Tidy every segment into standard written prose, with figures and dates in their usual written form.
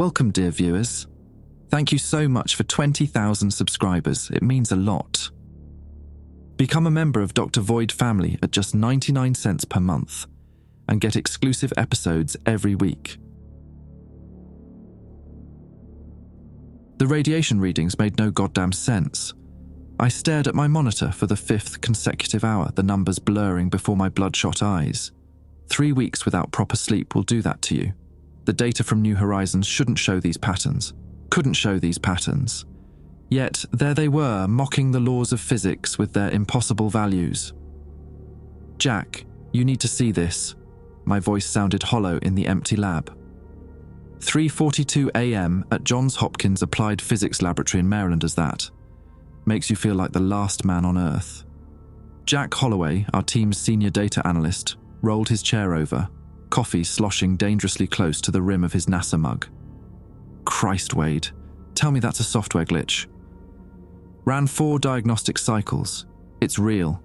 Welcome, dear viewers. Thank you so much for 20,000 subscribers. It means a lot. Become a member of Dr. Void family at just 99 cents per month and get exclusive episodes every week. The radiation readings made no goddamn sense. I stared at my monitor for the 5th consecutive hour, the numbers blurring before my bloodshot eyes. 3 weeks without proper sleep will do that to you. The data from New Horizons shouldn't show these patterns, couldn't show these patterns. Yet there they were, mocking the laws of physics with their impossible values. Jack, you need to see this. My voice sounded hollow in the empty lab. 3:42 a.m. at Johns Hopkins Applied Physics Laboratory in Maryland as that. Makes you feel like the last man on Earth. Jack Holloway, our team's senior data analyst, rolled his chair over, coffee sloshing dangerously close to the rim of his NASA mug. Christ, Wade, tell me that's a software glitch. Ran 4 diagnostic cycles. It's real.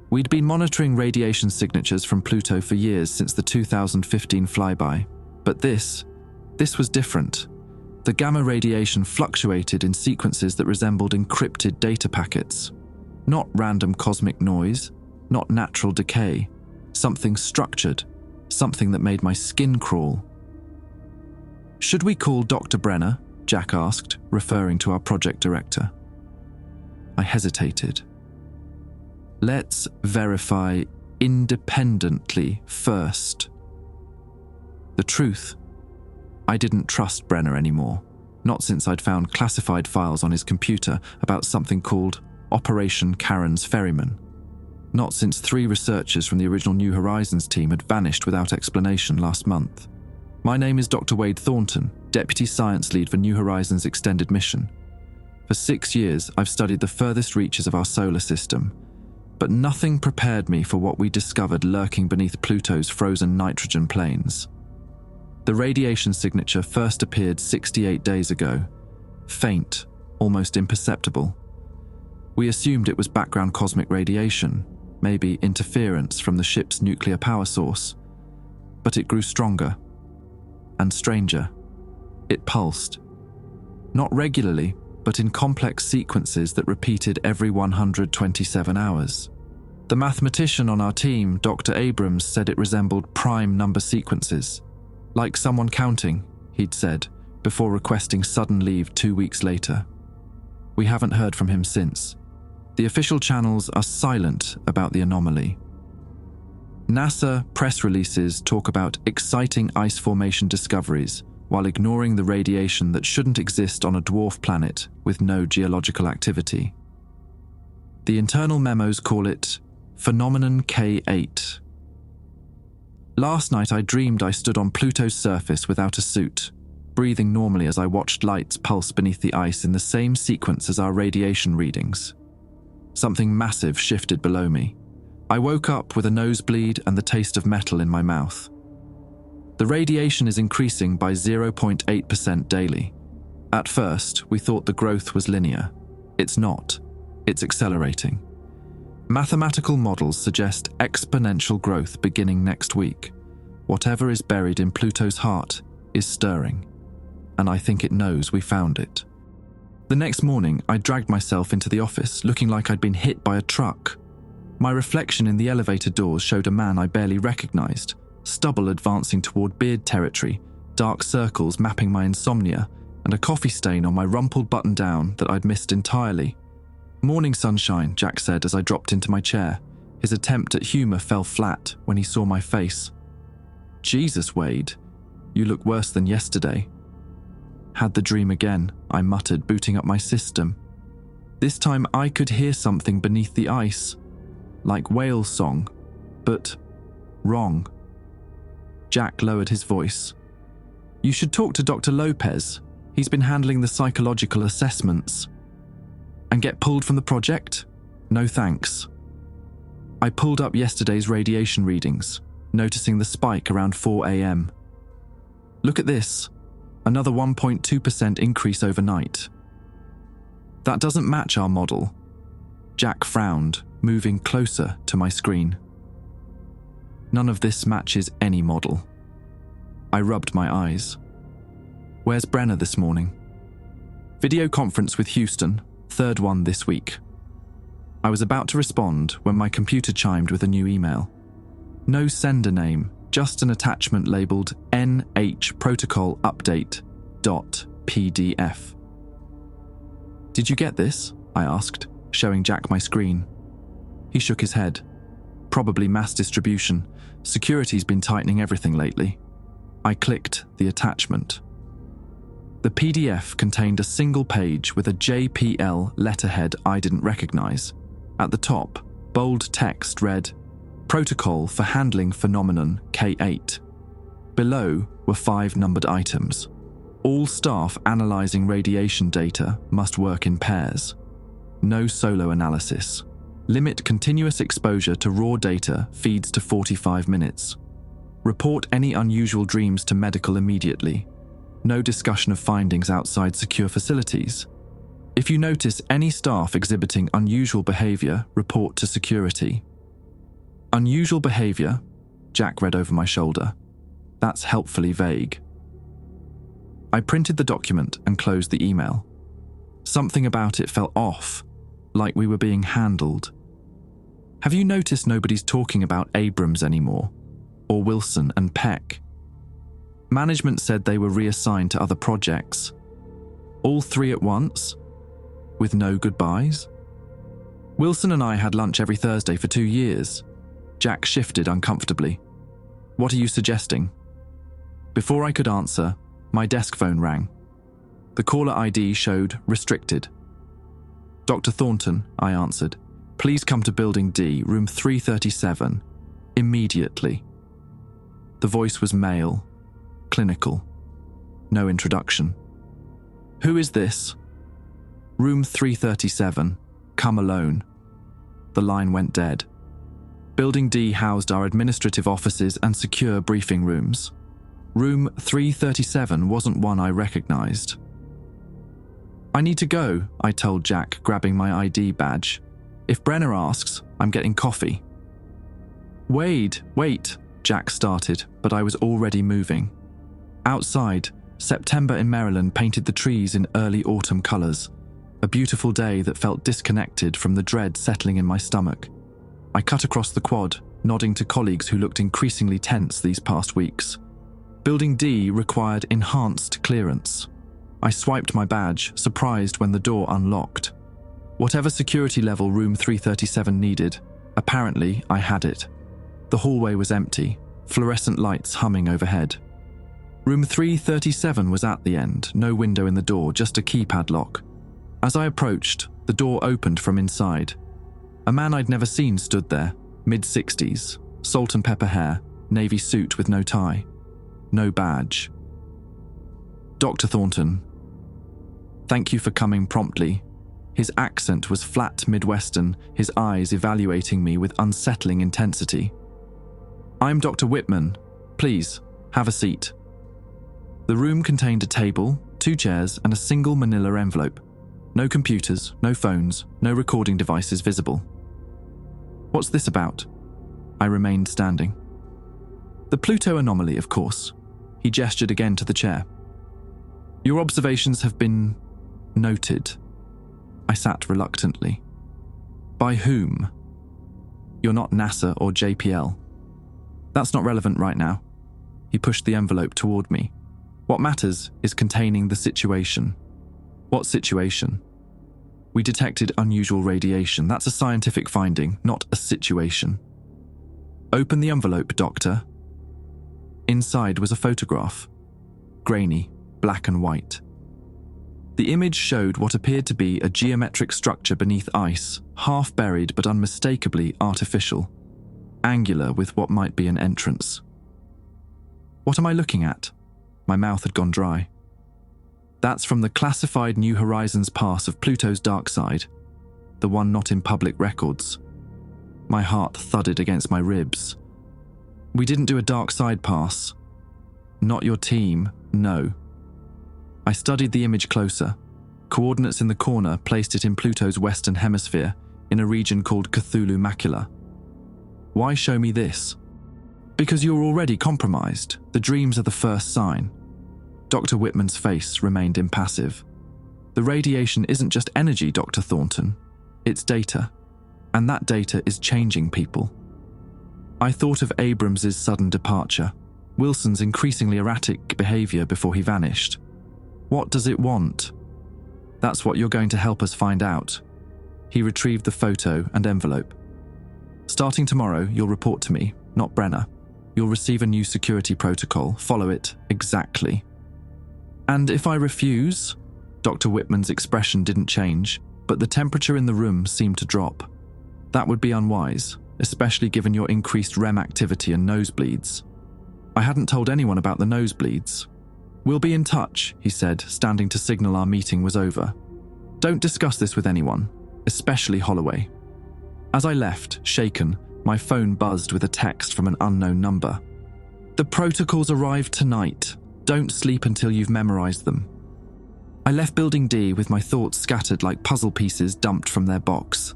We'd been monitoring radiation signatures from Pluto for years since the 2015 flyby, but this was different. The gamma radiation fluctuated in sequences that resembled encrypted data packets. Not random cosmic noise, not natural decay, something structured, something that made my skin crawl. Should we call Dr. Brenner? Jack asked, referring to our project director. I hesitated. Let's verify independently first. The truth, I didn't trust Brenner anymore, not since I'd found classified files on his computer about something called Operation Karen's Ferryman. Not since 3 researchers from the original New Horizons team had vanished without explanation last month. My name is Dr. Wade Thornton, Deputy Science Lead for New Horizons Extended Mission. For 6 years, I've studied the furthest reaches of our solar system, but nothing prepared me for what we discovered lurking beneath Pluto's frozen nitrogen plains. The radiation signature first appeared 68 days ago, faint, almost imperceptible. We assumed it was background cosmic radiation, maybe interference from the ship's nuclear power source. But it grew stronger and stranger. It pulsed. Not regularly, but in complex sequences that repeated every 127 hours. The mathematician on our team, Dr. Abrams, said it resembled prime number sequences. Like someone counting, he'd said, before requesting sudden leave 2 weeks later. We haven't heard from him since. The official channels are silent about the anomaly. NASA press releases talk about exciting ice formation discoveries while ignoring the radiation that shouldn't exist on a dwarf planet with no geological activity. The internal memos call it Phenomenon K8. Last night I dreamed I stood on Pluto's surface without a suit, breathing normally as I watched lights pulse beneath the ice in the same sequence as our radiation readings. Something massive shifted below me. I woke up with a nosebleed and the taste of metal in my mouth. The radiation is increasing by 0.8% daily. At first, we thought the growth was linear. It's not. It's accelerating. Mathematical models suggest exponential growth beginning next week. Whatever is buried in Pluto's heart is stirring, and I think it knows we found it. The next morning, I dragged myself into the office, looking like I'd been hit by a truck. My reflection in the elevator doors showed a man I barely recognized, stubble advancing toward beard territory, dark circles mapping my insomnia, and a coffee stain on my rumpled button-down that I'd missed entirely. "Morning, sunshine," Jack said as I dropped into my chair. His attempt at humor fell flat when he saw my face. "Jesus, Wade, you look worse than yesterday." "Had the dream again," I muttered, booting up my system. This time I could hear something beneath the ice, like whale song, but wrong. Jack lowered his voice. "You should talk to Dr. Lopez. He's been handling the psychological assessments." "And get pulled from the project?" "No thanks." I pulled up yesterday's radiation readings, noticing the spike around 4 a.m. "Look at this. Another 1.2% increase overnight." "That doesn't match our model." Jack frowned, moving closer to my screen. "None of this matches any model." I rubbed my eyes. Where's Brenner this morning? Video conference with Houston, third one this week. I was about to respond when my computer chimed with a new email. No sender name, just an attachment labeled NH Protocol Update.pdf. Did you get this? I asked, showing Jack my screen. He shook his head. Probably mass distribution. Security's been tightening everything lately. I clicked the attachment. The PDF contained a single page with a JPL letterhead I didn't recognize. At the top, bold text read, Protocol for Handling Phenomenon K8. Below were 5 numbered items. All staff analyzing radiation data must work in pairs. No solo analysis. Limit continuous exposure to raw data feeds to 45 minutes. Report any unusual dreams to medical immediately. No discussion of findings outside secure facilities. If you notice any staff exhibiting unusual behavior, report to security. Unusual behavior? Jack read over my shoulder. That's helpfully vague. I printed the document and closed the email. Something about it felt off, like we were being handled. Have you noticed nobody's talking about Abrams anymore? Or Wilson and Peck? Management said they were reassigned to other projects. All 3 at once? With no goodbyes? Wilson and I had lunch every Thursday for 2 years. Jack shifted uncomfortably. What are you suggesting? Before I could answer, my desk phone rang. The caller ID showed restricted. Dr. Thornton, I answered. Please come to Building D, room 337, immediately. The voice was male, clinical. No introduction. Who is this? Room 337, come alone. The line went dead. Building D housed our administrative offices and secure briefing rooms. Room 337 wasn't one I recognized. I need to go, I told Jack, grabbing my ID badge. If Brenner asks, I'm getting coffee. Wait, Jack started, but I was already moving. Outside, September in Maryland painted the trees in early autumn colors, a beautiful day that felt disconnected from the dread settling in my stomach. I cut across the quad, nodding to colleagues who looked increasingly tense these past weeks. Building D required enhanced clearance. I swiped my badge, surprised when the door unlocked. Whatever security level room 337 needed, apparently I had it. The hallway was empty, fluorescent lights humming overhead. Room 337 was at the end, no window in the door, just a keypad lock. As I approached, the door opened from inside. A man I'd never seen stood there, mid-60s, salt and pepper hair, navy suit with no tie. No badge. Dr. Thornton. Thank you for coming promptly. His accent was flat Midwestern, his eyes evaluating me with unsettling intensity. I'm Dr. Whitman. Please, have a seat. The room contained a table, 2 chairs, and a single manila envelope. No computers, no phones, no recording devices visible. What's this about? I remained standing. The Pluto anomaly, of course. He gestured again to the chair. Your observations have been noted. I sat reluctantly. By whom? You're not NASA or JPL. That's not relevant right now. He pushed the envelope toward me. What matters is containing the situation. What situation? We detected unusual radiation. That's a scientific finding, not a situation. Open the envelope, Doctor. Inside was a photograph. Grainy, black and white. The image showed what appeared to be a geometric structure beneath ice, half buried but unmistakably artificial, angular with what might be an entrance. What am I looking at? My mouth had gone dry. That's from the classified New Horizons pass of Pluto's dark side, the one not in public records. My heart thudded against my ribs. We didn't do a dark side pass. Not your team, no. I studied the image closer. Coordinates in the corner placed it in Pluto's western hemisphere, in a region called Cthulhu Macula. Why show me this? Because you're already compromised. The dreams are the first sign. Dr. Whitman's face remained impassive. The radiation isn't just energy, Dr. Thornton. It's data. And that data is changing people. I thought of Abrams's sudden departure, Wilson's increasingly erratic behavior before he vanished. What does it want? That's what you're going to help us find out. He retrieved the photo and envelope. Starting tomorrow, you'll report to me, not Brenner. You'll receive a new security protocol. Follow it exactly. And if I refuse? Dr. Whitman's expression didn't change, but the temperature in the room seemed to drop. That would be unwise, especially given your increased REM activity and nosebleeds. I hadn't told anyone about the nosebleeds. We'll be in touch, he said, standing to signal our meeting was over. Don't discuss this with anyone, especially Holloway. As I left, shaken, my phone buzzed with a text from an unknown number. The protocols arrive tonight. Don't sleep until you've memorized them. I left Building D with my thoughts scattered like puzzle pieces dumped from their box.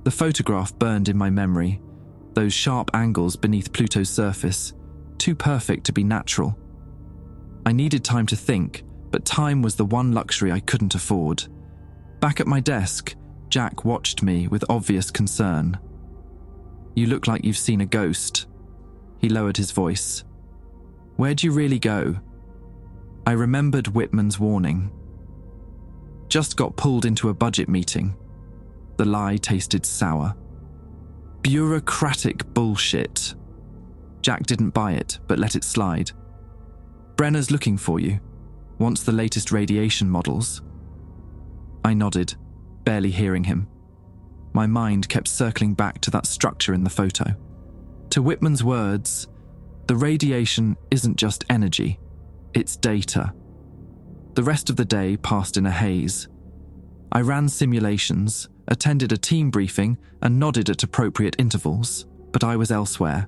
The photograph burned in my memory, those sharp angles beneath Pluto's surface, too perfect to be natural. I needed time to think, but time was the one luxury I couldn't afford. Back at my desk, Jack watched me with obvious concern. You look like you've seen a ghost. He lowered his voice. Where'd you really go? I remembered Whitman's warning. Just got pulled into a budget meeting. The lie tasted sour. Bureaucratic bullshit. Jack didn't buy it, but let it slide. Brenner's looking for you. Wants the latest radiation models. I nodded, barely hearing him. My mind kept circling back to that structure in the photo. To Whitman's words, the radiation isn't just energy, it's data. The rest of the day passed in a haze. I ran simulations, attended a team briefing, and nodded at appropriate intervals, but I was elsewhere,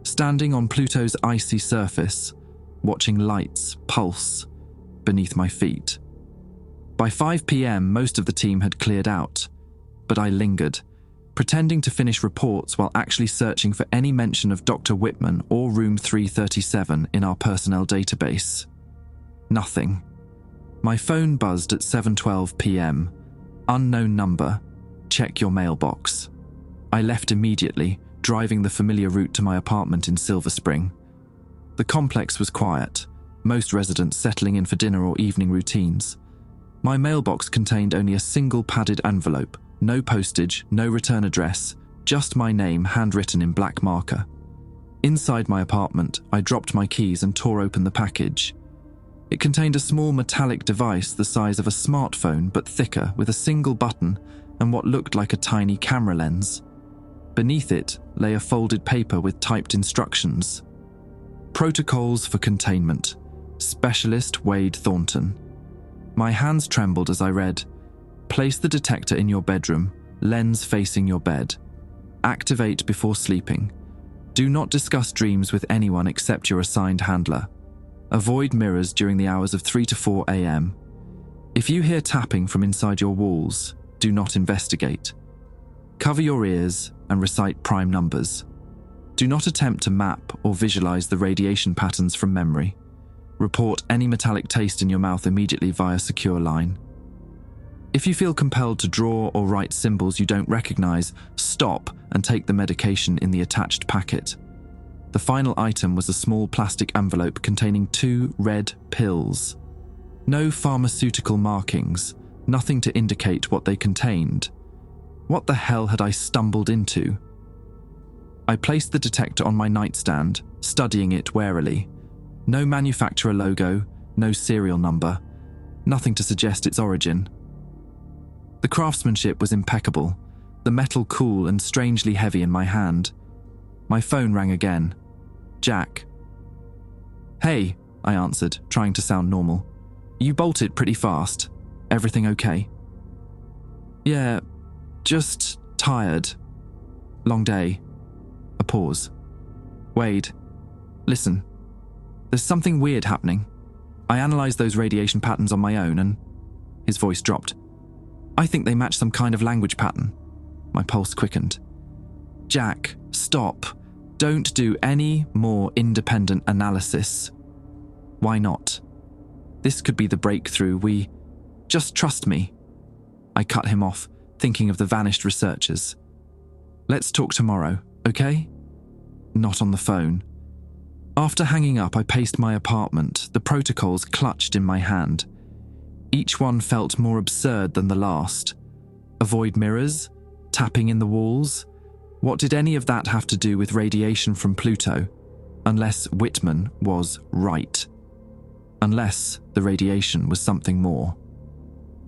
standing on Pluto's icy surface, watching lights pulse beneath my feet. By 5 p.m, most of the team had cleared out, but I lingered, pretending to finish reports while actually searching for any mention of Dr. Whitman or Room 337 in our personnel database. Nothing. My phone buzzed at 7:12 p.m. Unknown number. Check your mailbox. I left immediately, driving the familiar route to my apartment in Silver Spring. The complex was quiet, most residents settling in for dinner or evening routines. My mailbox contained only a single padded envelope, no postage, no return address, just my name handwritten in black marker. Inside my apartment, I dropped my keys and tore open the package. It contained a small metallic device the size of a smartphone but thicker, with a single button and what looked like a tiny camera lens. Beneath it lay a folded paper with typed instructions. Protocols for containment. Specialist Wade Thornton. My hands trembled as I read. Place the detector in your bedroom, lens facing your bed. Activate before sleeping. Do not discuss dreams with anyone except your assigned handler. Avoid mirrors during the hours of 3 to 4 a.m. If you hear tapping from inside your walls, do not investigate. Cover your ears and recite prime numbers. Do not attempt to map or visualize the radiation patterns from memory. Report any metallic taste in your mouth immediately via secure line. If you feel compelled to draw or write symbols you don't recognize, stop and take the medication in the attached packet. The final item was a small plastic envelope containing 2 red pills. No pharmaceutical markings, nothing to indicate what they contained. What the hell had I stumbled into? I placed the detector on my nightstand, studying it warily. No manufacturer logo, no serial number, nothing to suggest its origin. The craftsmanship was impeccable, the metal cool and strangely heavy in my hand. My phone rang again. Jack. Hey, I answered, trying to sound normal. You bolted pretty fast. Everything okay? Yeah, just tired. Long day. A pause. Wade, listen. There's something weird happening. I analysed those radiation patterns on my own and... His voice dropped. I think they match some kind of language pattern. My pulse quickened. Jack, stop. Don't do any more independent analysis. Why not? This could be the breakthrough. Just trust me. I cut him off, thinking of the vanished researchers. Let's talk tomorrow, okay? Not on the phone. After hanging up, I paced my apartment, the protocols clutched in my hand. Each one felt more absurd than the last. Avoid mirrors? Tapping in the walls? What did any of that have to do with radiation from Pluto? Unless Whitman was right. Unless the radiation was something more.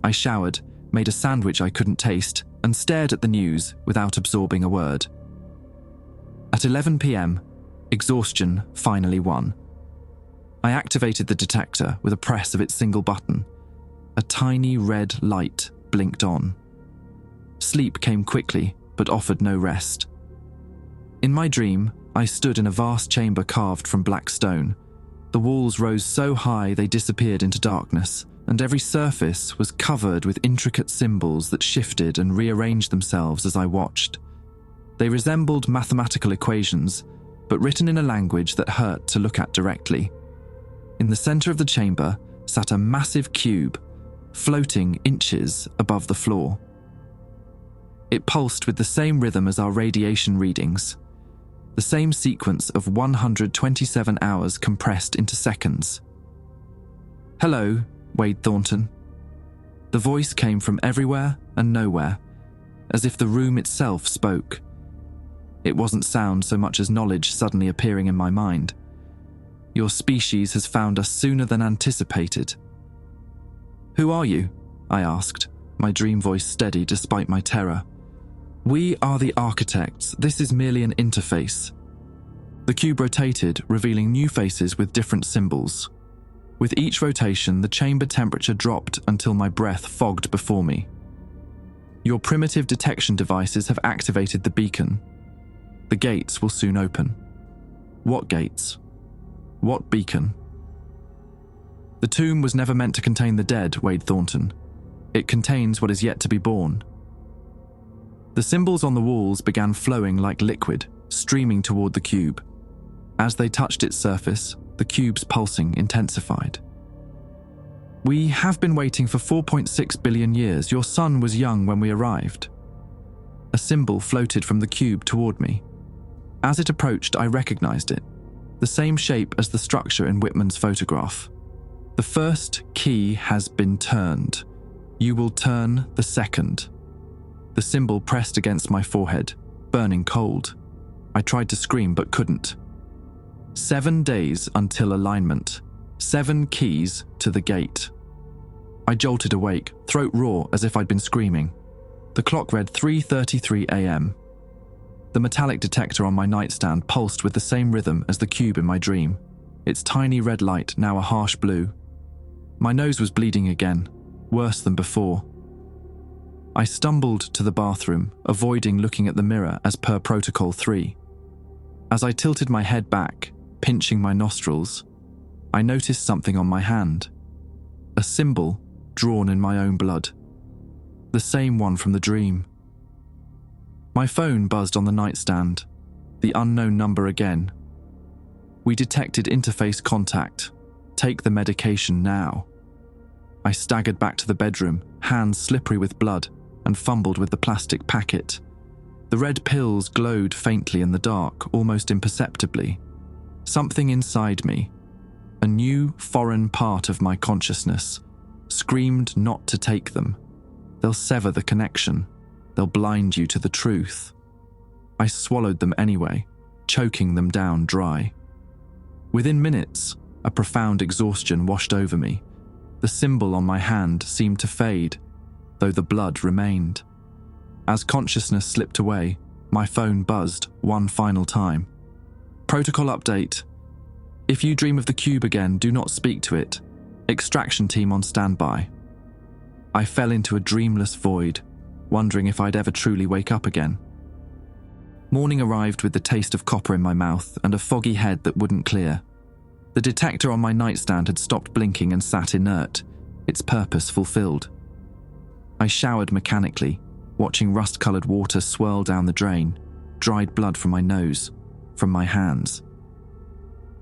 I showered, made a sandwich I couldn't taste, and stared at the news without absorbing a word. At 11 p.m, exhaustion finally won. I activated the detector with a press of its single button. A tiny red light blinked on. Sleep came quickly, but offered no rest. In my dream, I stood in a vast chamber carved from black stone. The walls rose so high they disappeared into darkness, and every surface was covered with intricate symbols that shifted and rearranged themselves as I watched. They resembled mathematical equations, but written in a language that hurt to look at directly. In the center of the chamber sat a massive cube, floating inches above the floor. It pulsed with the same rhythm as our radiation readings, the same sequence of 127 hours compressed into seconds. "Hello, Wade Thornton." The voice came from everywhere and nowhere, as if the room itself spoke. It wasn't sound so much as knowledge suddenly appearing in my mind. "Your species has found us sooner than anticipated." "Who are you?" I asked, my dream voice steady despite my terror. "We are the architects. This is merely an interface." The cube rotated, revealing new faces with different symbols. With each rotation, the chamber temperature dropped until my breath fogged before me. "Your primitive detection devices have activated the beacon. The gates will soon open." "What gates? What beacon?" "The tomb was never meant to contain the dead, Wade Thornton. It contains what is yet to be born." The symbols on the walls began flowing like liquid, streaming toward the cube. As they touched its surface, the cube's pulsing intensified. "We have been waiting for 4.6 billion years. Your sun was young when we arrived." A symbol floated from the cube toward me. As it approached, I recognized it, the same shape as the structure in Whitman's photograph. "The first key has been turned. You will turn the second." The symbol pressed against my forehead, burning cold. I tried to scream but couldn't. 7 days until alignment. 7 keys to the gate. I jolted awake, throat raw as if I'd been screaming. The clock read 3:33 a.m. The metallic detector on my nightstand pulsed with the same rhythm as the cube in my dream, its tiny red light now a harsh blue. My nose was bleeding again, worse than before. I stumbled to the bathroom, avoiding looking at the mirror as per Protocol 3. As I tilted my head back, pinching my nostrils, I noticed something on my hand. A symbol drawn in my own blood. The same one from the dream. My phone buzzed on the nightstand, the unknown number again. "We detected interface contact. Take the medication now." I staggered back to the bedroom, hands slippery with blood, and fumbled with the plastic packet. The red pills glowed faintly in the dark, almost imperceptibly. Something inside me, a new foreign part of my consciousness, screamed not to take them. They'll sever the connection. They'll blind you to the truth. I swallowed them anyway, choking them down dry. Within minutes, a profound exhaustion washed over me. The symbol on my hand seemed to fade, though the blood remained. As consciousness slipped away, my phone buzzed one final time. "Protocol update. If you dream of the cube again, do not speak to it. Extraction team on standby." I fell into a dreamless void, wondering if I'd ever truly wake up again. Morning arrived with the taste of copper in my mouth and a foggy head that wouldn't clear. The detector on my nightstand had stopped blinking and sat inert, its purpose fulfilled. I showered mechanically, watching rust-coloured water swirl down the drain, dried blood from my nose, from my hands.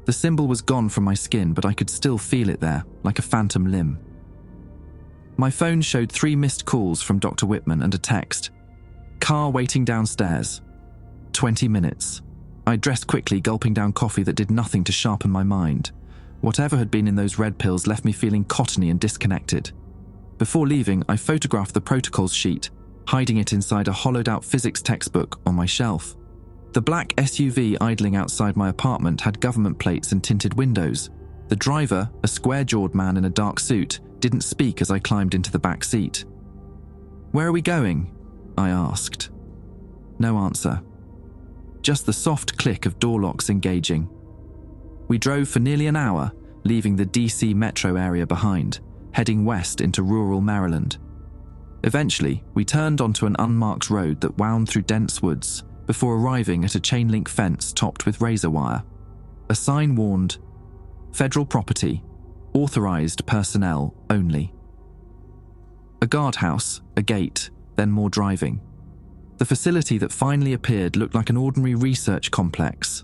The The symbol was gone from my skin, but I could still feel it there, like a phantom limb. My phone showed 3 missed calls from Dr. Whitman and a text. Car waiting downstairs. 20 minutes. I dressed quickly, gulping down coffee that did nothing to sharpen my mind. Whatever had been in those red pills left me feeling cottony and disconnected. Before leaving, I photographed the protocols sheet, hiding it inside a hollowed-out physics textbook on my shelf. The black SUV idling outside my apartment had government plates and tinted windows. The driver, a square-jawed man in a dark suit, didn't speak as I climbed into the back seat. "Where are we going?" I asked. No answer. Just the soft click of door locks engaging. We drove for nearly an hour, leaving the DC metro area behind, heading west into rural Maryland. Eventually, we turned onto an unmarked road that wound through dense woods before arriving at a chain-link fence topped with razor wire. A sign warned, "Federal property, authorized personnel only." A guardhouse, a gate, then more driving. The facility that finally appeared looked like an ordinary research complex.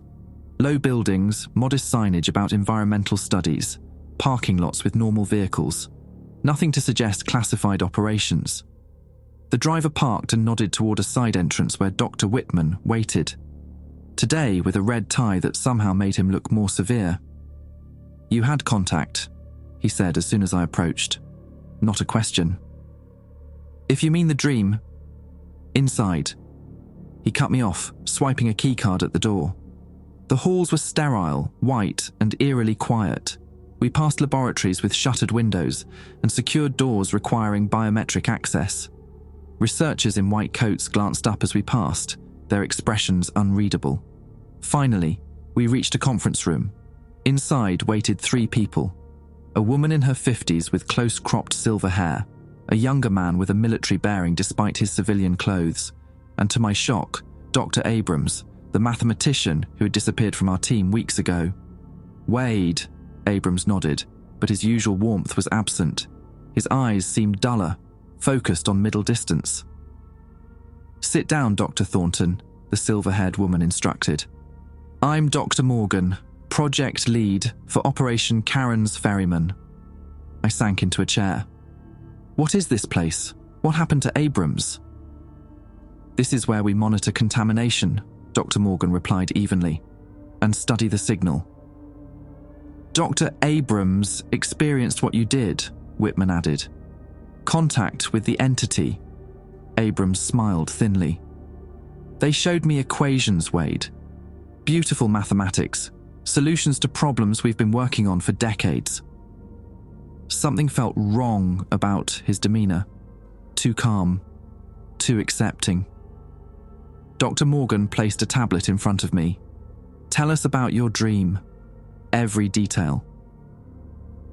Low buildings, modest signage about environmental studies, parking lots with normal vehicles. Nothing to suggest classified operations. The driver parked and nodded toward a side entrance where Dr. Whitman waited. Today, with a red tie that somehow made him look more severe. "You had contact," he said as soon as I approached. Not a question. "If you mean the dream, inside." He cut me off, swiping a keycard at the door. The halls were sterile, white, and eerily quiet. We passed laboratories with shuttered windows and secured doors requiring biometric access. Researchers in white coats glanced up as we passed, their expressions unreadable. Finally, we reached a conference room. Inside waited 3 people. A woman in her 50s with close-cropped silver hair, a younger man with a military bearing despite his civilian clothes, and to my shock, Dr. Abrams, the mathematician who had disappeared from our team weeks ago. "Wade," Abrams nodded, but his usual warmth was absent. His eyes seemed duller, focused on middle distance. "Sit down, Dr. Thornton," the silver-haired woman instructed. "I'm Dr. Morgan, project lead for Operation Karen's Ferryman." I sank into a chair. "What is this place? What happened to Abrams?" "This is where we monitor contamination," Dr. Morgan replied evenly, "and study the signal." "Dr. Abrams experienced what you did," Whitman added. "Contact with the entity." Abrams smiled thinly. "They showed me equations, Wade. Beautiful mathematics, solutions to problems we've been working on for decades." Something felt wrong about his demeanor. Too calm, too accepting. Dr. Morgan placed a tablet in front of me. "Tell us about your dream. Every detail."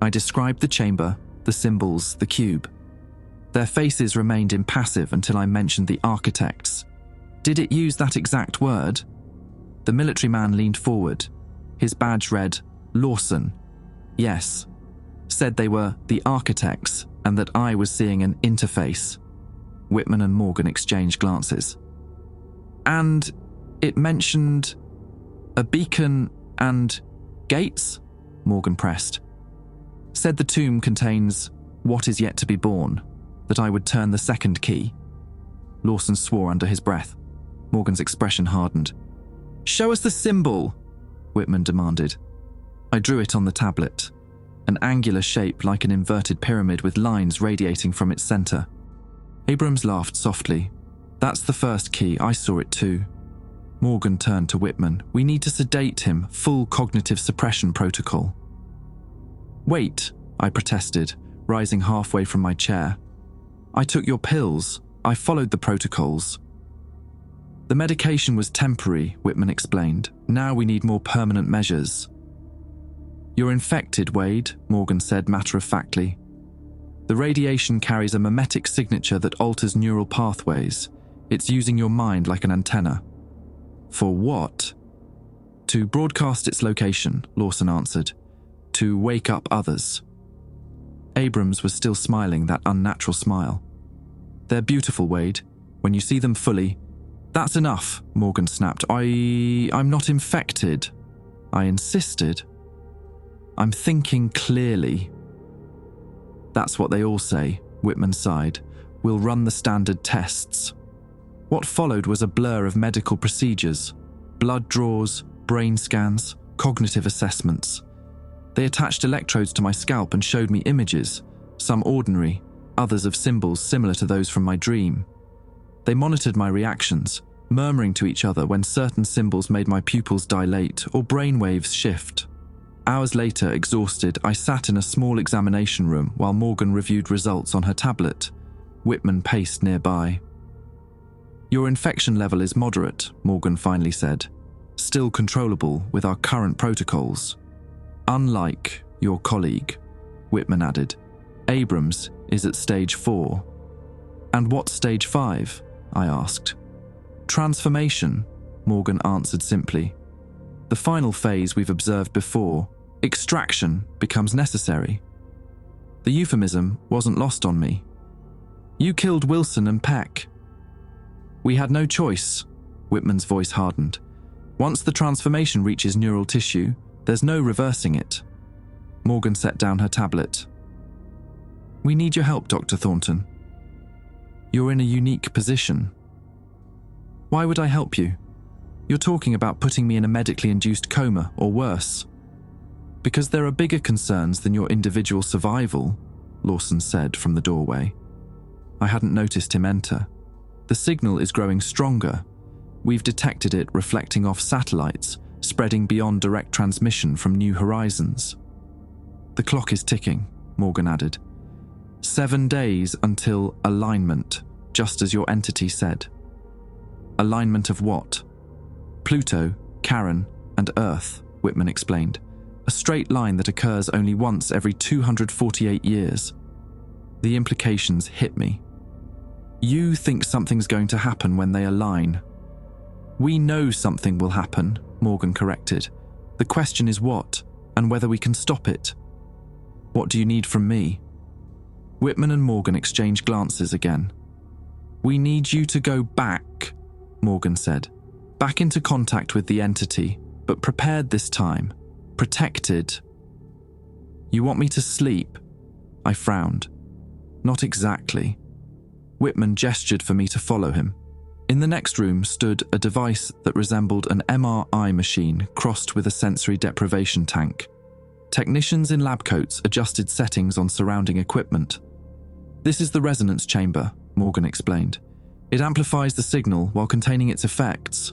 I described the chamber, the symbols, the cube. Their faces remained impassive until I mentioned the architects. Did it use that exact word? The military man leaned forward. His badge read, "Lawson." "Yes." Said they were the architects and that I was seeing an interface. Whitman and Morgan exchanged glances. "And it mentioned a beacon and gates?" Morgan pressed. "Said the tomb contains what is yet to be born, that I would turn the second key." Lawson swore under his breath. Morgan's expression hardened. "Show us the symbol," Whitman demanded. I drew it on the tablet, an angular shape like an inverted pyramid with lines radiating from its center. Abrams laughed softly. "That's the first key, I saw it too." Morgan turned to Whitman. "We need to sedate him, full cognitive suppression protocol." "Wait," I protested, rising halfway from my chair. "I took your pills. I followed the protocols." "The medication was temporary," Whitman explained. "Now we need more permanent measures." "You're infected, Wade," Morgan said matter-of-factly. "The radiation carries a mimetic signature that alters neural pathways. It's using your mind like an antenna." "For what?" "To broadcast its location," Lawson answered. "To wake up others." Abrams was still smiling that unnatural smile. "They're beautiful, Wade. When you see them fully—" "That's enough," Morgan snapped. I'm not infected." I insisted. I'm thinking clearly. That's what they all say, Whitman sighed. We'll run the standard tests. What followed was a blur of medical procedures, blood draws, brain scans, cognitive assessments. They attached electrodes to my scalp and showed me images, some ordinary, others of symbols similar to those from my dream. They monitored my reactions, murmuring to each other when certain symbols made my pupils dilate or brain waves shift. Hours later, exhausted, I sat in a small examination room while Morgan reviewed results on her tablet. Whitman paced nearby. Your infection level is moderate, Morgan finally said. Still controllable with our current protocols. Unlike your colleague, Whitman added. Abrams is at stage 4. And what's stage 5? I asked. Transformation, Morgan answered simply. The final phase we've observed before, extraction, becomes necessary. The euphemism wasn't lost on me. You killed Wilson and Peck. We had no choice, Whitman's voice hardened. Once the transformation reaches neural tissue, there's no reversing it. Morgan set down her tablet. We need your help, Dr. Thornton. You're in a unique position. Why would I help you? You're talking about putting me in a medically induced coma or worse. Because there are bigger concerns than your individual survival, Lawson said from the doorway. I hadn't noticed him enter. The signal is growing stronger. We've detected it reflecting off satellites, spreading beyond direct transmission from New Horizons. The clock is ticking, Morgan added. 7 days until alignment, just as your entity said. Alignment of what? Pluto, Charon, and Earth, Whitman explained. A straight line that occurs only once every 248 years. The implications hit me. You think something's going to happen when they align. We know something will happen, Morgan corrected. The question is what, and whether we can stop it. What do you need from me? Whitman and Morgan exchanged glances again. We need you to go back, Morgan said. Back into contact with the entity, but prepared this time. Protected. You want me to sleep? I frowned. Not exactly. Whitman gestured for me to follow him. In the next room stood a device that resembled an MRI machine crossed with a sensory deprivation tank. Technicians in lab coats adjusted settings on surrounding equipment. This is the resonance chamber, Morgan explained. It amplifies the signal while containing its effects.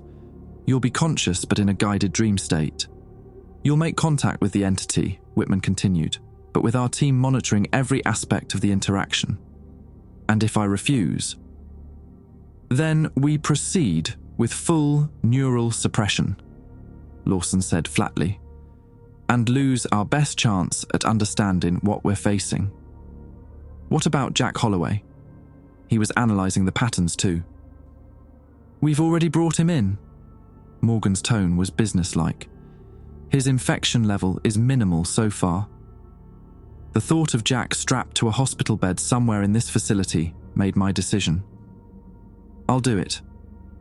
You'll be conscious but in a guided dream state. You'll make contact with the entity, Whitman continued, but with our team monitoring every aspect of the interaction. And if I refuse, then we proceed with full neural suppression, Lawson said flatly, and lose our best chance at understanding what we're facing. What about Jack Holloway? He was analysing the patterns too. We've already brought him in. Morgan's tone was businesslike. His infection level is minimal so far. The thought of Jack strapped to a hospital bed somewhere in this facility made my decision. I'll do it.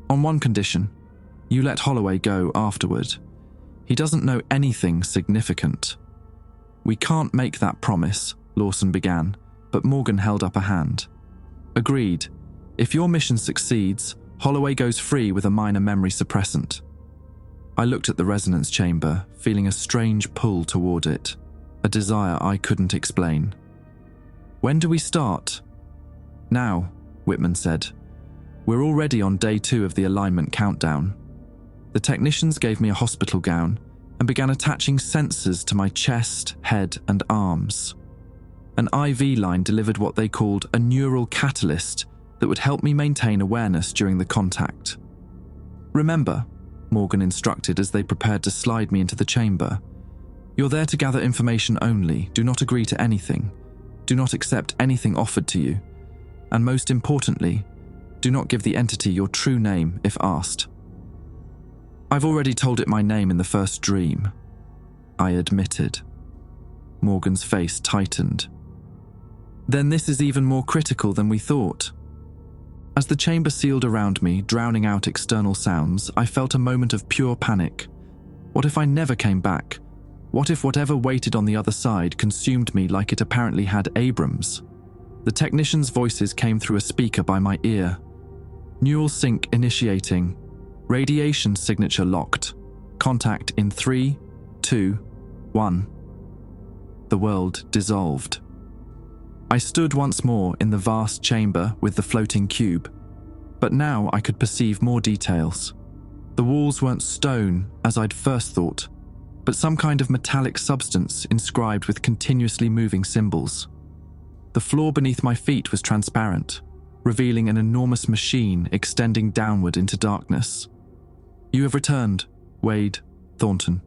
On one condition. You let Holloway go afterward. He doesn't know anything significant. We can't make that promise, Lawson began, but Morgan held up a hand. Agreed. If your mission succeeds, Holloway goes free with a minor memory suppressant. I looked at the resonance chamber, feeling a strange pull toward it, a desire I couldn't explain. When do we start? Now, Whitman said. We're already on day 2 of the alignment countdown. The technicians gave me a hospital gown and began attaching sensors to my chest, head, and arms. An IV line delivered what they called a neural catalyst that would help me maintain awareness during the contact. Remember, Morgan instructed as they prepared to slide me into the chamber. You're there to gather information only. Do not agree to anything. Do not accept anything offered to you. And most importantly, do not give the entity your true name if asked. I've already told it my name in the first dream, I admitted. Morgan's face tightened. Then this is even more critical than we thought. As the chamber sealed around me, drowning out external sounds, I felt a moment of pure panic. What if I never came back? What if whatever waited on the other side consumed me like it apparently had Abrams? The technicians' voices came through a speaker by my ear. Neural sync initiating. Radiation signature locked. Contact in 3, 2, 1. The world dissolved. I stood once more in the vast chamber with the floating cube, but now I could perceive more details. The walls weren't stone, as I'd first thought, but some kind of metallic substance inscribed with continuously moving symbols. The floor beneath my feet was transparent, revealing an enormous machine extending downward into darkness. "You have returned, Wade Thornton."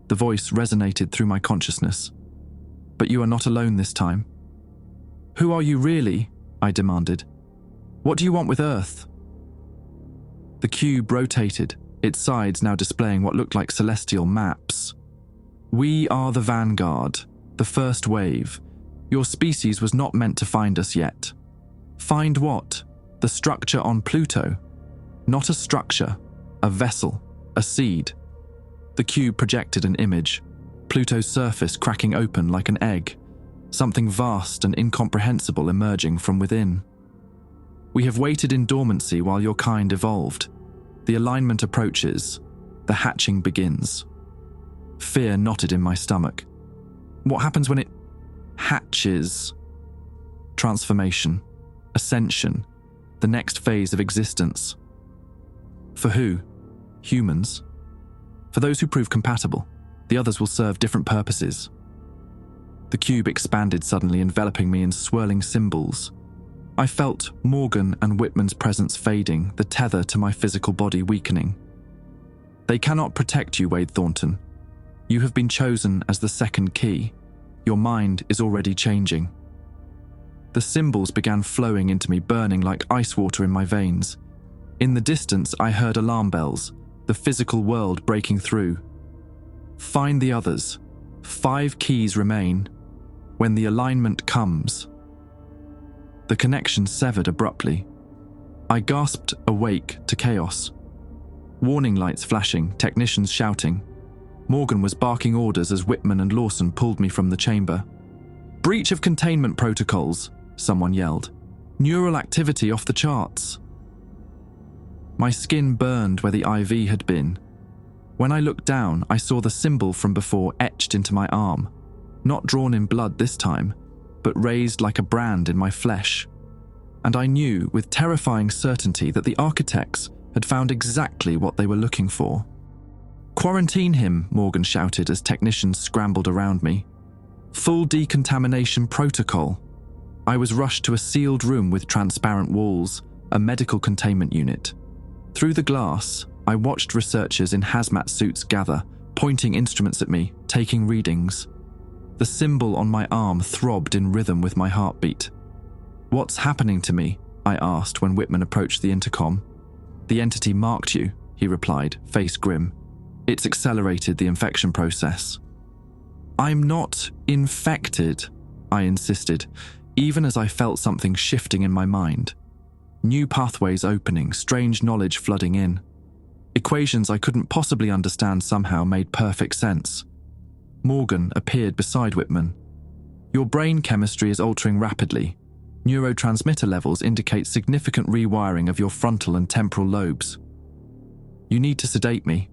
The voice resonated through my consciousness. "But you are not alone this time." "Who are you really?" I demanded. "What do you want with Earth?" The cube rotated, its sides now displaying what looked like celestial maps. "We are the vanguard, the first wave. Your species was not meant to find us yet." "Find what? The structure on Pluto?" "Not a structure, a vessel, a seed." The cube projected an image, Pluto's surface cracking open like an egg, something vast and incomprehensible emerging from within. "We have waited in dormancy while your kind evolved. The alignment approaches. The hatching begins." Fear knotted in my stomach. "What happens when it hatches?" "Transformation. Ascension. The next phase of existence." "For who? Humans?" "For those who prove compatible. The others will serve different purposes." The cube expanded suddenly, enveloping me in swirling symbols. I felt Morgan and Whitman's presence fading, the tether to my physical body weakening. "They cannot protect you, Wade Thornton. You have been chosen as the second key. Your mind is already changing." The symbols began flowing into me, burning like ice water in my veins. In the distance, I heard alarm bells, the physical world breaking through. "Find the others. 5 keys remain. When the alignment comes." The connection severed abruptly. I gasped, awake to chaos. Warning lights flashing, technicians shouting. Morgan was barking orders as Whitman and Lawson pulled me from the chamber. "Breach of containment protocols," someone yelled. "Neural activity off the charts." My skin burned where the IV had been. When I looked down, I saw the symbol from before etched into my arm, not drawn in blood this time, but raised like a brand in my flesh. And I knew with terrifying certainty that the architects had found exactly what they were looking for. "Quarantine him," Morgan shouted as technicians scrambled around me. "Full decontamination protocol." I was rushed to a sealed room with transparent walls, a medical containment unit. Through the glass, I watched researchers in hazmat suits gather, pointing instruments at me, taking readings. The symbol on my arm throbbed in rhythm with my heartbeat. "What's happening to me?" I asked when Whitman approached the intercom. "The entity marked you," he replied, face grim. "It's accelerated the infection process." "I'm not infected," I insisted, even as I felt something shifting in my mind. New pathways opening, strange knowledge flooding in. Equations I couldn't possibly understand somehow made perfect sense. Morgan appeared beside Whitman. "Your brain chemistry is altering rapidly. Neurotransmitter levels indicate significant rewiring of your frontal and temporal lobes. You need to sedate me."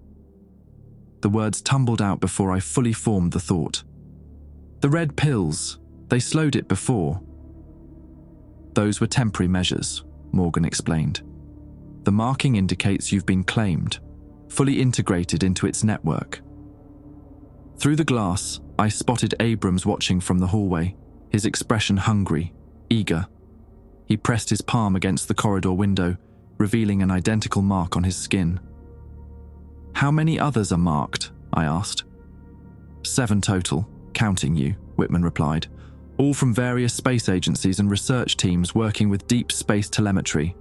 The words tumbled out before I fully formed the thought. "The red pills, they slowed it before." "Those were temporary measures," Morgan explained. "The marking indicates you've been claimed, fully integrated into its network." Through the glass, I spotted Abrams watching from the hallway, his expression hungry, eager. He pressed his palm against the corridor window, revealing an identical mark on his skin. "How many others are marked?" I asked. 7 total, counting you," Whitman replied, "all from various space agencies and research teams working with deep space telemetry.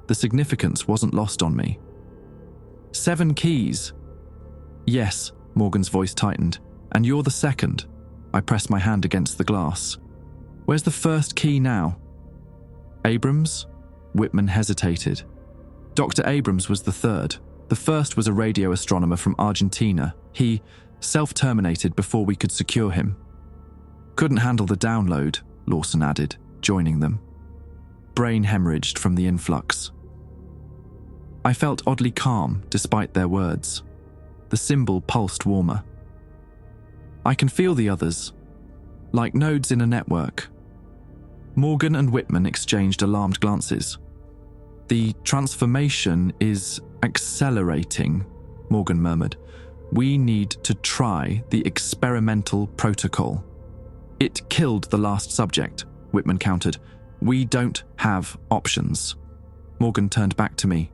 The significance wasn't lost on me." 7 keys? "Yes," Morgan's voice tightened. "And you're the second." I pressed my hand against the glass. "Where's the first key now?" "Abrams?" Whitman hesitated. "Dr. Abrams was the third. The first was a radio astronomer from Argentina. He..." self-terminated before we could secure him. Couldn't handle the download, Lawson added, joining them. Brain hemorrhaged from the influx. I felt oddly calm despite their words. The symbol pulsed warmer. I can feel the others, like nodes in a network. Morgan and Whitman exchanged alarmed glances. The transformation is accelerating, Morgan murmured. We need to try the experimental protocol. It killed the last subject, Whitman countered. We don't have options. Morgan turned back to me.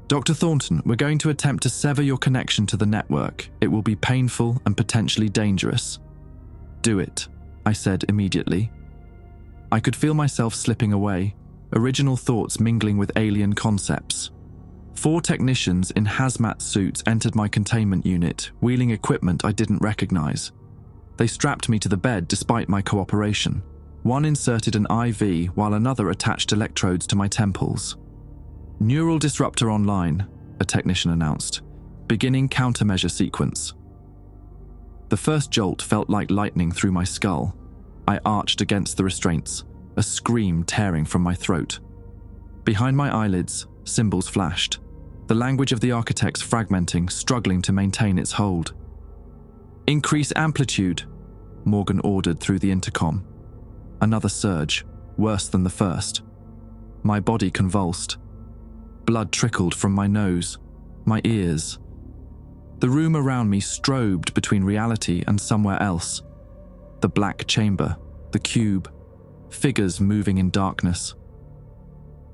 Dr. Thornton, we're going to attempt to sever your connection to the network. It will be painful and potentially dangerous. Do it, I said immediately. I could feel myself slipping away, original thoughts mingling with alien concepts. 4 technicians in hazmat suits entered my containment unit, wheeling equipment I didn't recognize. They strapped me to the bed despite my cooperation. One inserted an IV while another attached electrodes to my temples. Neural disruptor online, a technician announced. Beginning countermeasure sequence. The first jolt felt like lightning through my skull. I arched against the restraints, a scream tearing from my throat. Behind my eyelids, symbols flashed. The language of the architects fragmenting, struggling to maintain its hold. Increase amplitude, Morgan ordered through the intercom. Another surge, worse than the first. My body convulsed. Blood trickled from my nose, my ears. The room around me strobed between reality and somewhere else. The black chamber, the cube, figures moving in darkness.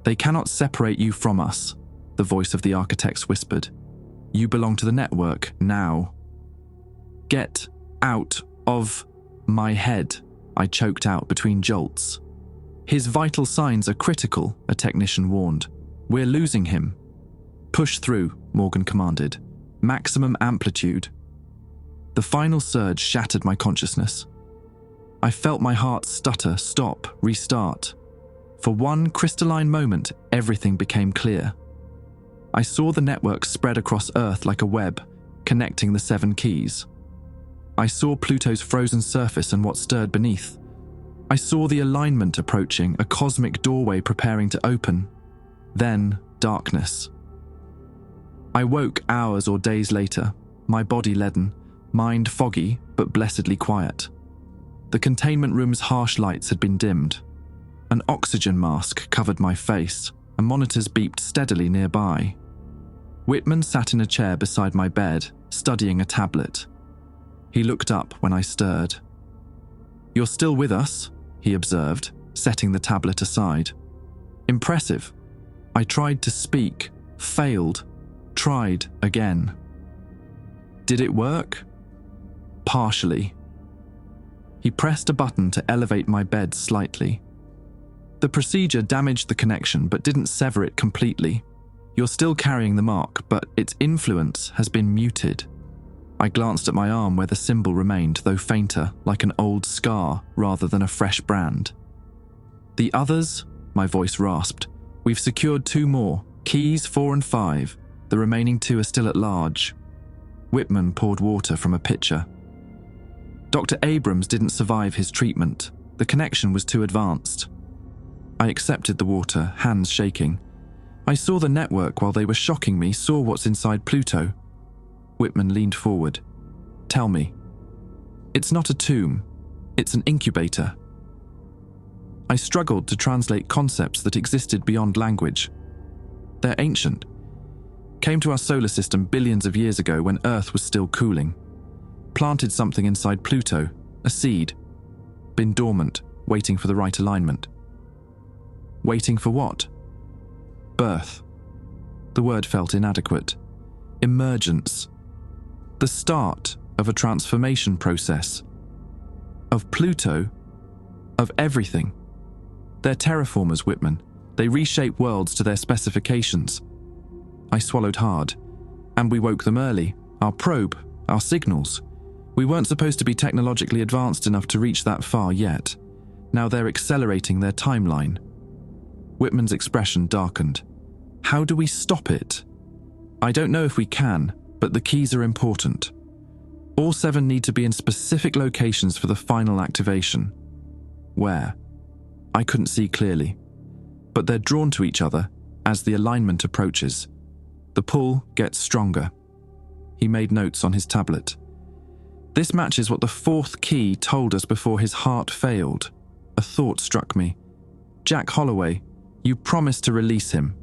They cannot separate you from us, the voice of the architects whispered. You belong to the network now. Get out of my head, I choked out between jolts. His vital signs are critical, a technician warned. We're losing him. Push through, Morgan commanded. Maximum amplitude. The final surge shattered my consciousness. I felt my heart stutter, stop, restart. For one crystalline moment, everything became clear. I saw the network spread across Earth like a web, connecting the 7 keys. I saw Pluto's frozen surface and what stirred beneath. I saw the alignment approaching, a cosmic doorway preparing to open. Then, darkness. I woke hours or days later, my body leaden, mind foggy but blessedly quiet. The containment room's harsh lights had been dimmed. An oxygen mask covered my face, and monitors beeped steadily nearby. Whitman sat in a chair beside my bed, studying a tablet. He looked up when I stirred. You're still with us, he observed, setting the tablet aside. Impressive. I tried to speak, failed, tried again. Did it work? Partially. He pressed a button to elevate my bed slightly. The procedure damaged the connection but didn't sever it completely. You're still carrying the mark, but its influence has been muted. I glanced at my arm where the symbol remained, though fainter, like an old scar rather than a fresh brand. The others? My voice rasped. We've secured 2 more, keys 4 and 5. The remaining 2 are still at large. Whitman poured water from a pitcher. Dr. Abrams didn't survive his treatment. The connection was too advanced. I accepted the water, hands shaking. I saw the network while they were shocking me, saw what's inside Pluto. Whitman leaned forward. Tell me. It's not a tomb. It's an incubator. I struggled to translate concepts that existed beyond language. They're ancient. Came to our solar system billions of years ago when Earth was still cooling. Planted something inside Pluto, a seed. Been dormant, waiting for the right alignment. Waiting for what? Birth. The word felt inadequate. Emergence. The start of a transformation process. Of Pluto. Of everything. They're terraformers, Whitman. They reshape worlds to their specifications. I swallowed hard. And we woke them early. Our probe, our signals. We weren't supposed to be technologically advanced enough to reach that far yet. Now they're accelerating their timeline. Whitman's expression darkened. How do we stop it? I don't know if we can, but the keys are important. All 7 need to be in specific locations for the final activation. Where? I couldn't see clearly, but they're drawn to each other as the alignment approaches. The pull gets stronger. He made notes on his tablet. This matches what the 4th key told us before his heart failed. A thought struck me. Jack Holloway, you promised to release him.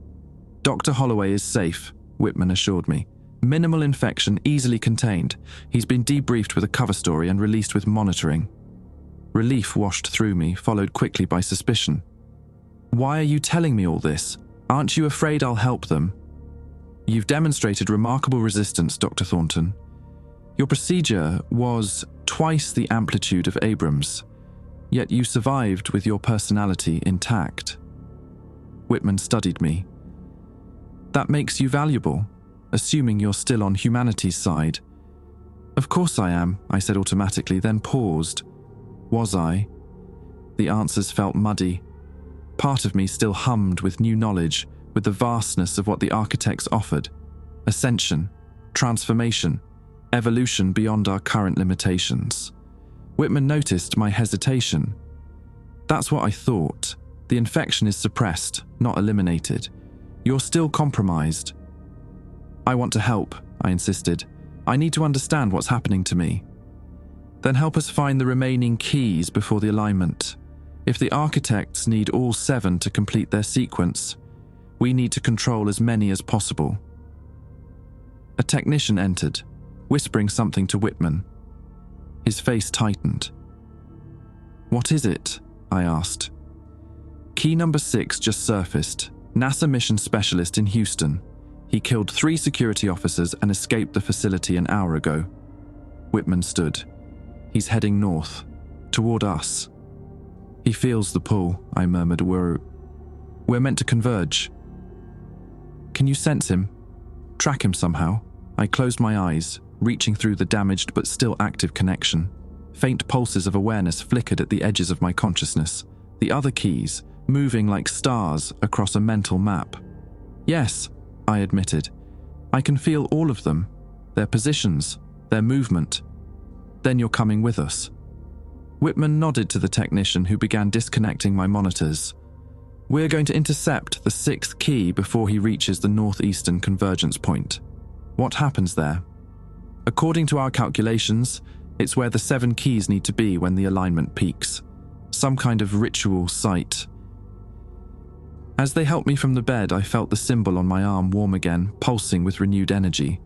Dr. Holloway is safe, Whitman assured me. Minimal infection, easily contained. He's been debriefed with a cover story and released with monitoring. Relief washed through me, followed quickly by suspicion. Why are you telling me all this? Aren't you afraid I'll help them? You've demonstrated remarkable resistance, Dr. Thornton. Your procedure was twice the amplitude of Abrams, yet you survived with your personality intact. Whitman studied me. That makes you valuable, assuming you're still on humanity's side. Of course I am, I said automatically, then paused. Was I? The answers felt muddy. Part of me still hummed with new knowledge, with the vastness of what the architects offered. Ascension, transformation, evolution beyond our current limitations. Whitman noticed my hesitation. That's what I thought. The infection is suppressed, not eliminated. You're still compromised. I want to help, I insisted. I need to understand what's happening to me. Then help us find the remaining keys before the alignment. If the architects need all 7 to complete their sequence, we need to control as many as possible. A technician entered, whispering something to Whitman. His face tightened. What is it? I asked. Key number 6 just surfaced. NASA mission specialist in Houston. He killed 3 security officers and escaped the facility an hour ago. Whitman stood. He's heading north, toward us. He feels the pull, I murmured. We're meant to converge. Can you sense him? Track him somehow? I closed my eyes, reaching through the damaged but still active connection. Faint pulses of awareness flickered at the edges of my consciousness, the other keys moving like stars across a mental map. Yes, I admitted. I can feel all of them, their positions, their movement. Then you're coming with us. Whitman nodded to the technician who began disconnecting my monitors. We're going to intercept the 6th key before he reaches the northeastern convergence point. What happens there? According to our calculations, it's where the 7 keys need to be when the alignment peaks. Some kind of ritual site. As they helped me from the bed, I felt the symbol on my arm warm again, pulsing with renewed energy.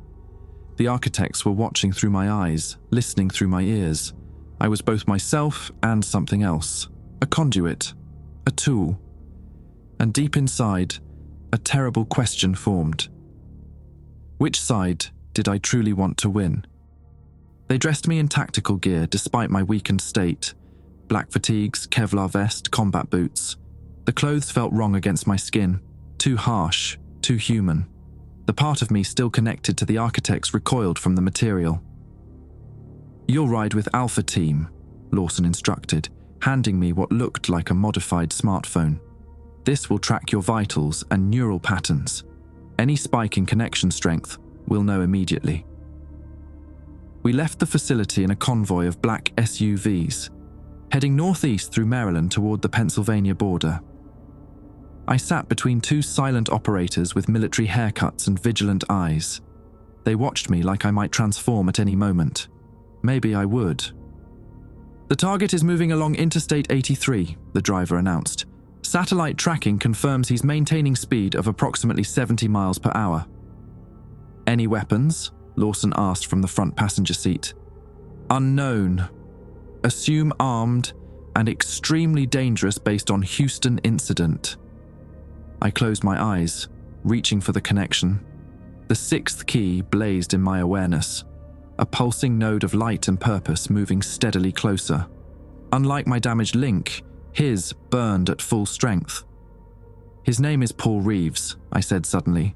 The architects were watching through my eyes, listening through my ears. I was both myself and something else. A conduit. A tool. And deep inside, a terrible question formed. Which side did I truly want to win? They dressed me in tactical gear despite my weakened state. Black fatigues, Kevlar vest, combat boots. The clothes felt wrong against my skin. Too harsh, too human. The part of me still connected to the architects recoiled from the material. You'll ride with Alpha Team, Lawson instructed, handing me what looked like a modified smartphone. This will track your vitals and neural patterns. Any spike in connection strength we'll know immediately. We left the facility in a convoy of black SUVs, heading northeast through Maryland toward the Pennsylvania border. I sat between 2 silent operators with military haircuts and vigilant eyes. They watched me like I might transform at any moment. Maybe I would. The target is moving along Interstate 83, the driver announced. Satellite tracking confirms he's maintaining speed of approximately 70 miles per hour. Any weapons? Lawson asked from the front passenger seat. Unknown. Assume armed and extremely dangerous based on Houston incident. I closed my eyes, reaching for the connection. The 6th key blazed in my awareness, a pulsing node of light and purpose moving steadily closer. Unlike my damaged link, his burned at full strength. His name is Paul Reeves, I said suddenly.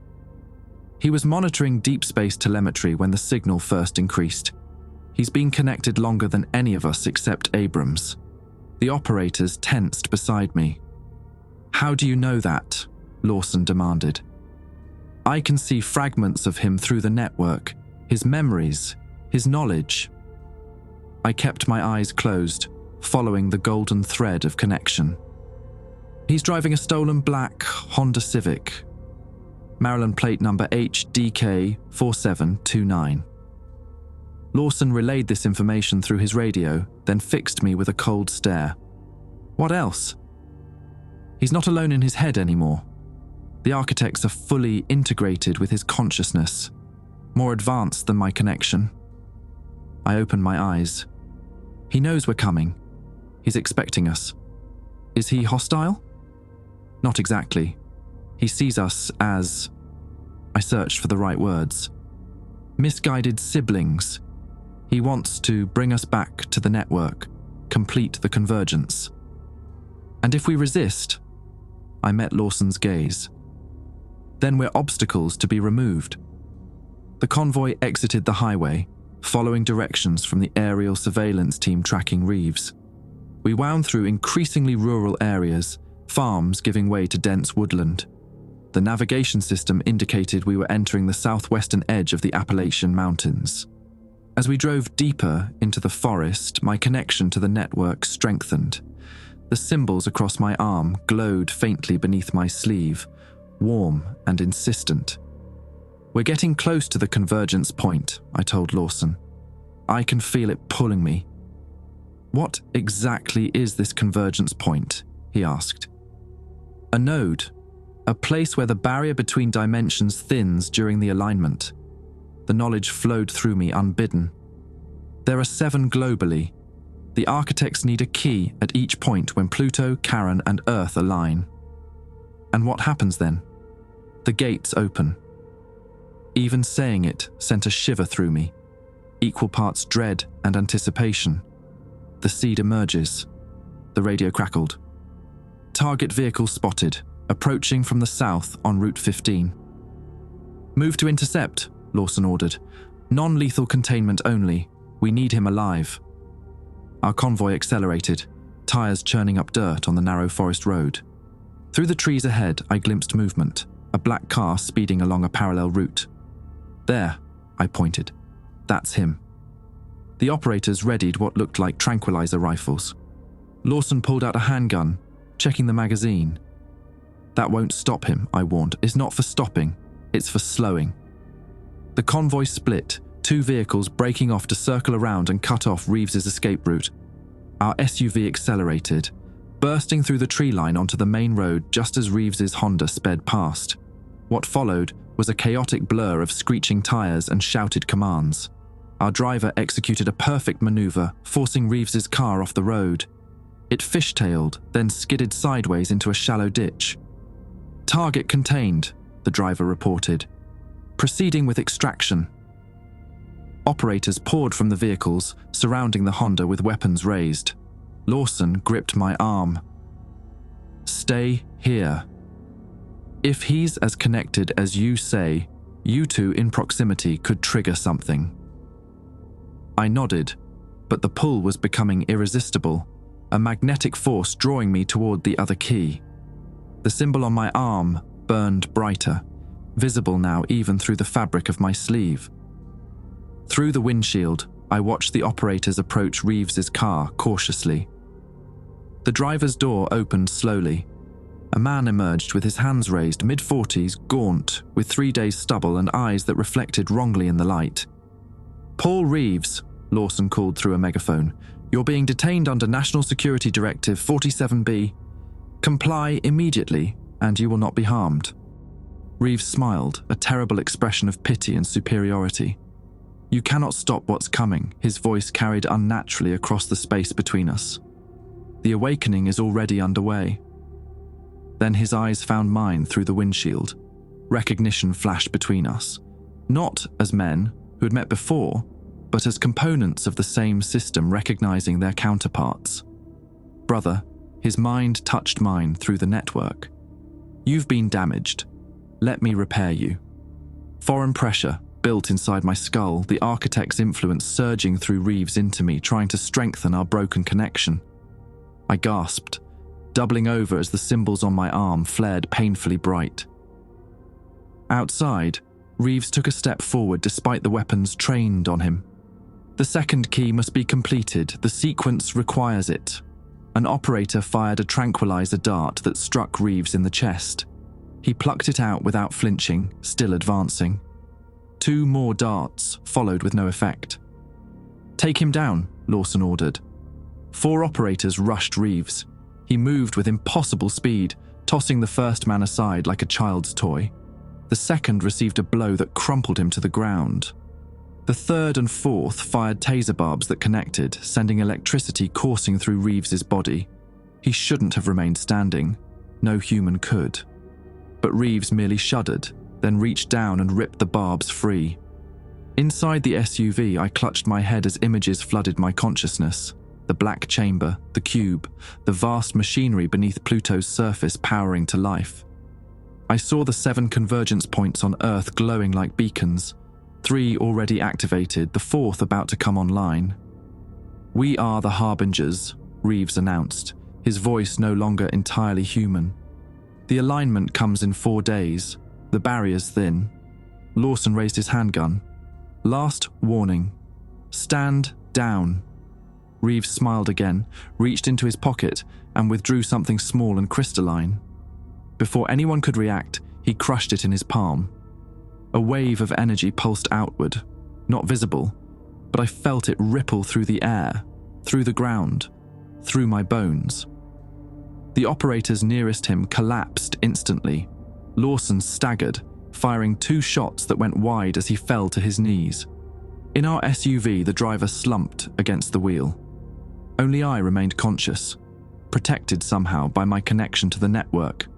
He was monitoring deep space telemetry when the signal first increased. He's been connected longer than any of us except Abrams. The operators tensed beside me. How do you know that? Lawson demanded. I can see fragments of him through the network, his memories, his knowledge. I kept my eyes closed, following the golden thread of connection. He's driving a stolen black Honda Civic, Maryland plate number HDK4729. Lawson relayed this information through his radio, then fixed me with a cold stare. What else? He's not alone in his head anymore. The architects are fully integrated with his consciousness, more advanced than my connection. I opened my eyes. He knows we're coming. He's expecting us. Is he hostile? Not exactly. He sees us as... I searched for the right words. Misguided siblings. He wants to bring us back to the network, complete the convergence. And if we resist, I met Lawson's gaze. Then we're obstacles to be removed. The convoy exited the highway, following directions from the aerial surveillance team tracking Reeves. We wound through increasingly rural areas, farms giving way to dense woodland. The navigation system indicated we were entering the southwestern edge of the Appalachian Mountains. As we drove deeper into the forest, my connection to the network strengthened. The symbols across my arm glowed faintly beneath my sleeve, warm and insistent. We're getting close to the convergence point, I told Lawson. I can feel it pulling me. What exactly is this convergence point? He asked. A node, a place where the barrier between dimensions thins during the alignment. The knowledge flowed through me unbidden. There are 7 globally. The architects need a key at each point when Pluto, Charon, and Earth align. And what happens then? The gates open. Even saying it sent a shiver through me, equal parts dread and anticipation. The seed emerges. The radio crackled. Target vehicle spotted, approaching from the south on Route 15. Move to intercept, Lawson ordered. Non-lethal containment only. We need him alive. Our convoy accelerated, tires churning up dirt on the narrow forest road. Through the trees ahead, I glimpsed movement, a black car speeding along a parallel route. There, I pointed. That's him. The operators readied what looked like tranquilizer rifles. Lawson pulled out a handgun, checking the magazine. That won't stop him, I warned. It's not for stopping, it's for slowing. The convoy split, 2 vehicles breaking off to circle around and cut off Reeves's escape route. Our SUV accelerated, bursting through the tree line onto the main road just as Reeves's Honda sped past. What followed was a chaotic blur of screeching tires and shouted commands. Our driver executed a perfect maneuver, forcing Reeves's car off the road. It fishtailed, then skidded sideways into a shallow ditch. Target contained, the driver reported. Proceeding with extraction. Operators poured from the vehicles, surrounding the Honda with weapons raised. Lawson gripped my arm. Stay here. If he's as connected as you say, you two in proximity could trigger something. I nodded, but the pull was becoming irresistible, a magnetic force drawing me toward the other key. The symbol on my arm burned brighter, visible now even through the fabric of my sleeve. Through the windshield, I watched the operators approach Reeves's car cautiously. The driver's door opened slowly. A man emerged with his hands raised, mid-40s, gaunt, with 3 days stubble and eyes that reflected wrongly in the light. Paul Reeves, Lawson called through a megaphone. You're being detained under National Security Directive 47B. Comply immediately, and you will not be harmed. Reeves smiled, a terrible expression of pity and superiority. You cannot stop what's coming, his voice carried unnaturally across the space between us. The awakening is already underway. Then his eyes found mine through the windshield. Recognition flashed between us. Not as men who had met before, but as components of the same system recognizing their counterparts. Brother, his mind touched mine through the network. You've been damaged. Let me repair you. Foreign pressure built inside my skull, the architect's influence surging through Reeves into me, trying to strengthen our broken connection. I gasped, doubling over as the symbols on my arm flared painfully bright. Outside, Reeves took a step forward despite the weapons trained on him. The second key must be completed. The sequence requires it. An operator fired a tranquilizer dart that struck Reeves in the chest. He plucked it out without flinching, still advancing. 2 more darts followed with no effect. "Take him down," Lawson ordered. 4 operators rushed Reeves. He moved with impossible speed, tossing the first man aside like a child's toy. The second received a blow that crumpled him to the ground. The third and fourth fired taser barbs that connected, sending electricity coursing through Reeves's body. He shouldn't have remained standing. No human could. But Reeves merely shuddered, then reached down and ripped the barbs free. Inside the SUV, I clutched my head as images flooded my consciousness. The black chamber, the cube, the vast machinery beneath Pluto's surface powering to life. I saw the 7 convergence points on Earth glowing like beacons. 3 already activated, the 4th about to come online. "We are the Harbingers," Reeves announced, his voice no longer entirely human. "The alignment comes in 4 days. The barrier's thin." Lawson raised his handgun. "Last warning. Stand down." Reeves smiled again, reached into his pocket, and withdrew something small and crystalline. Before anyone could react, he crushed it in his palm. A wave of energy pulsed outward, not visible, but I felt it ripple through the air, through the ground, through my bones. The operators nearest him collapsed instantly. Lawson staggered, firing 2 shots that went wide as he fell to his knees. In our SUV, the driver slumped against the wheel. Only I remained conscious, protected somehow by my connection to the network.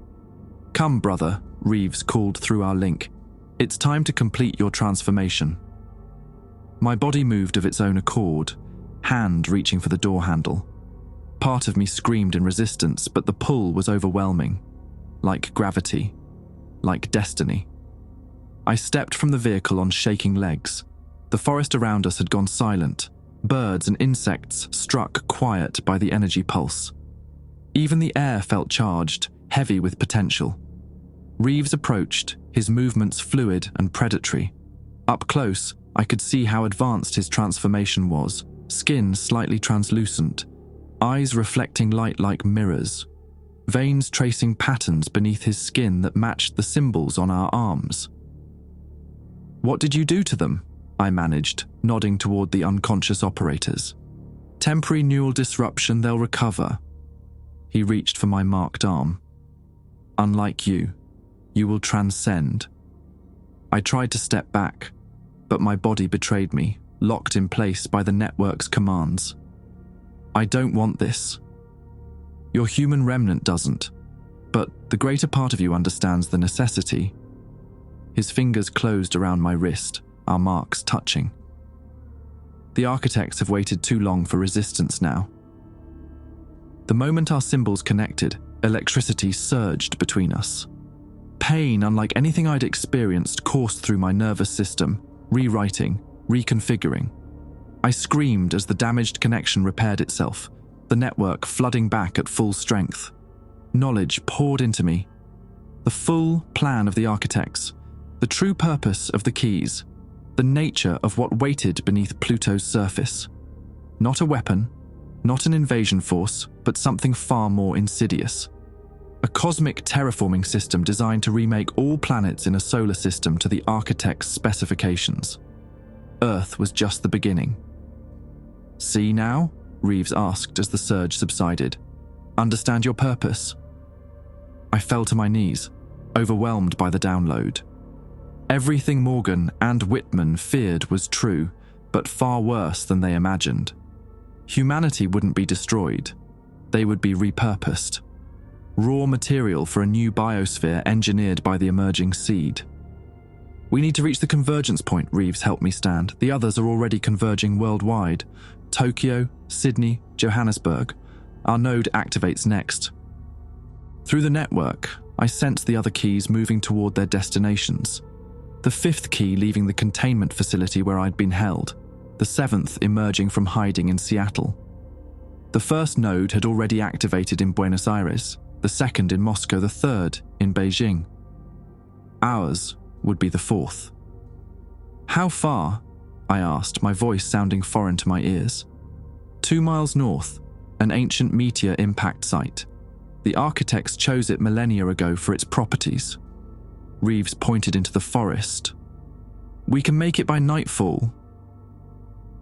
"Come, brother," Reeves called through our link. "It's time to complete your transformation." My body moved of its own accord, hand reaching for the door handle. Part of me screamed in resistance, but the pull was overwhelming. Like gravity. Like destiny. I stepped from the vehicle on shaking legs. The forest around us had gone silent. Birds and insects struck quiet by the energy pulse. Even the air felt charged, heavy with potential. Reeves approached, his movements fluid and predatory. Up close, I could see how advanced his transformation was, skin slightly translucent, eyes reflecting light like mirrors, veins tracing patterns beneath his skin that matched the symbols on our arms. "What did you do to them?" I managed, nodding toward the unconscious operators. "Temporary neural disruption, they'll recover." He reached for my marked arm. "Unlike you, you will transcend." I tried to step back, but my body betrayed me, locked in place by the network's commands. "I don't want this. Your human remnant doesn't, but the greater part of you understands the necessity." His fingers closed around my wrist, our marks touching. The architects have waited too long for resistance now. The moment our symbols connected, electricity surged between us. Pain, unlike anything I'd experienced, coursed through my nervous system, rewriting, reconfiguring. I screamed as the damaged connection repaired itself, the network flooding back at full strength. Knowledge poured into me. The full plan of the architects, the true purpose of the keys, the nature of what waited beneath Pluto's surface. Not a weapon, not an invasion force, but something far more insidious. A cosmic terraforming system designed to remake all planets in a solar system to the architect's specifications. Earth was just the beginning. "See now?" Reeves asked as the surge subsided. "Understand your purpose?" I fell to my knees, overwhelmed by the download. Everything Morgan and Whitman feared was true, but far worse than they imagined. Humanity wouldn't be destroyed. They would be repurposed. Raw material for a new biosphere engineered by the emerging seed. "We need to reach the convergence point," Reeves helped me stand. "The others are already converging worldwide. Tokyo, Sydney, Johannesburg. Our node activates next." Through the network, I sensed the other keys moving toward their destinations. The 5th key leaving the containment facility where I'd been held, the 7th emerging from hiding in Seattle. The first node had already activated in Buenos Aires, the second in Moscow, the third in Beijing. Ours would be the 4th. "How far?" I asked, my voice sounding foreign to my ears. 2 miles north, an ancient meteor impact site. The architects chose it millennia ago for its properties. Reeves pointed into the forest. We can make it by nightfall.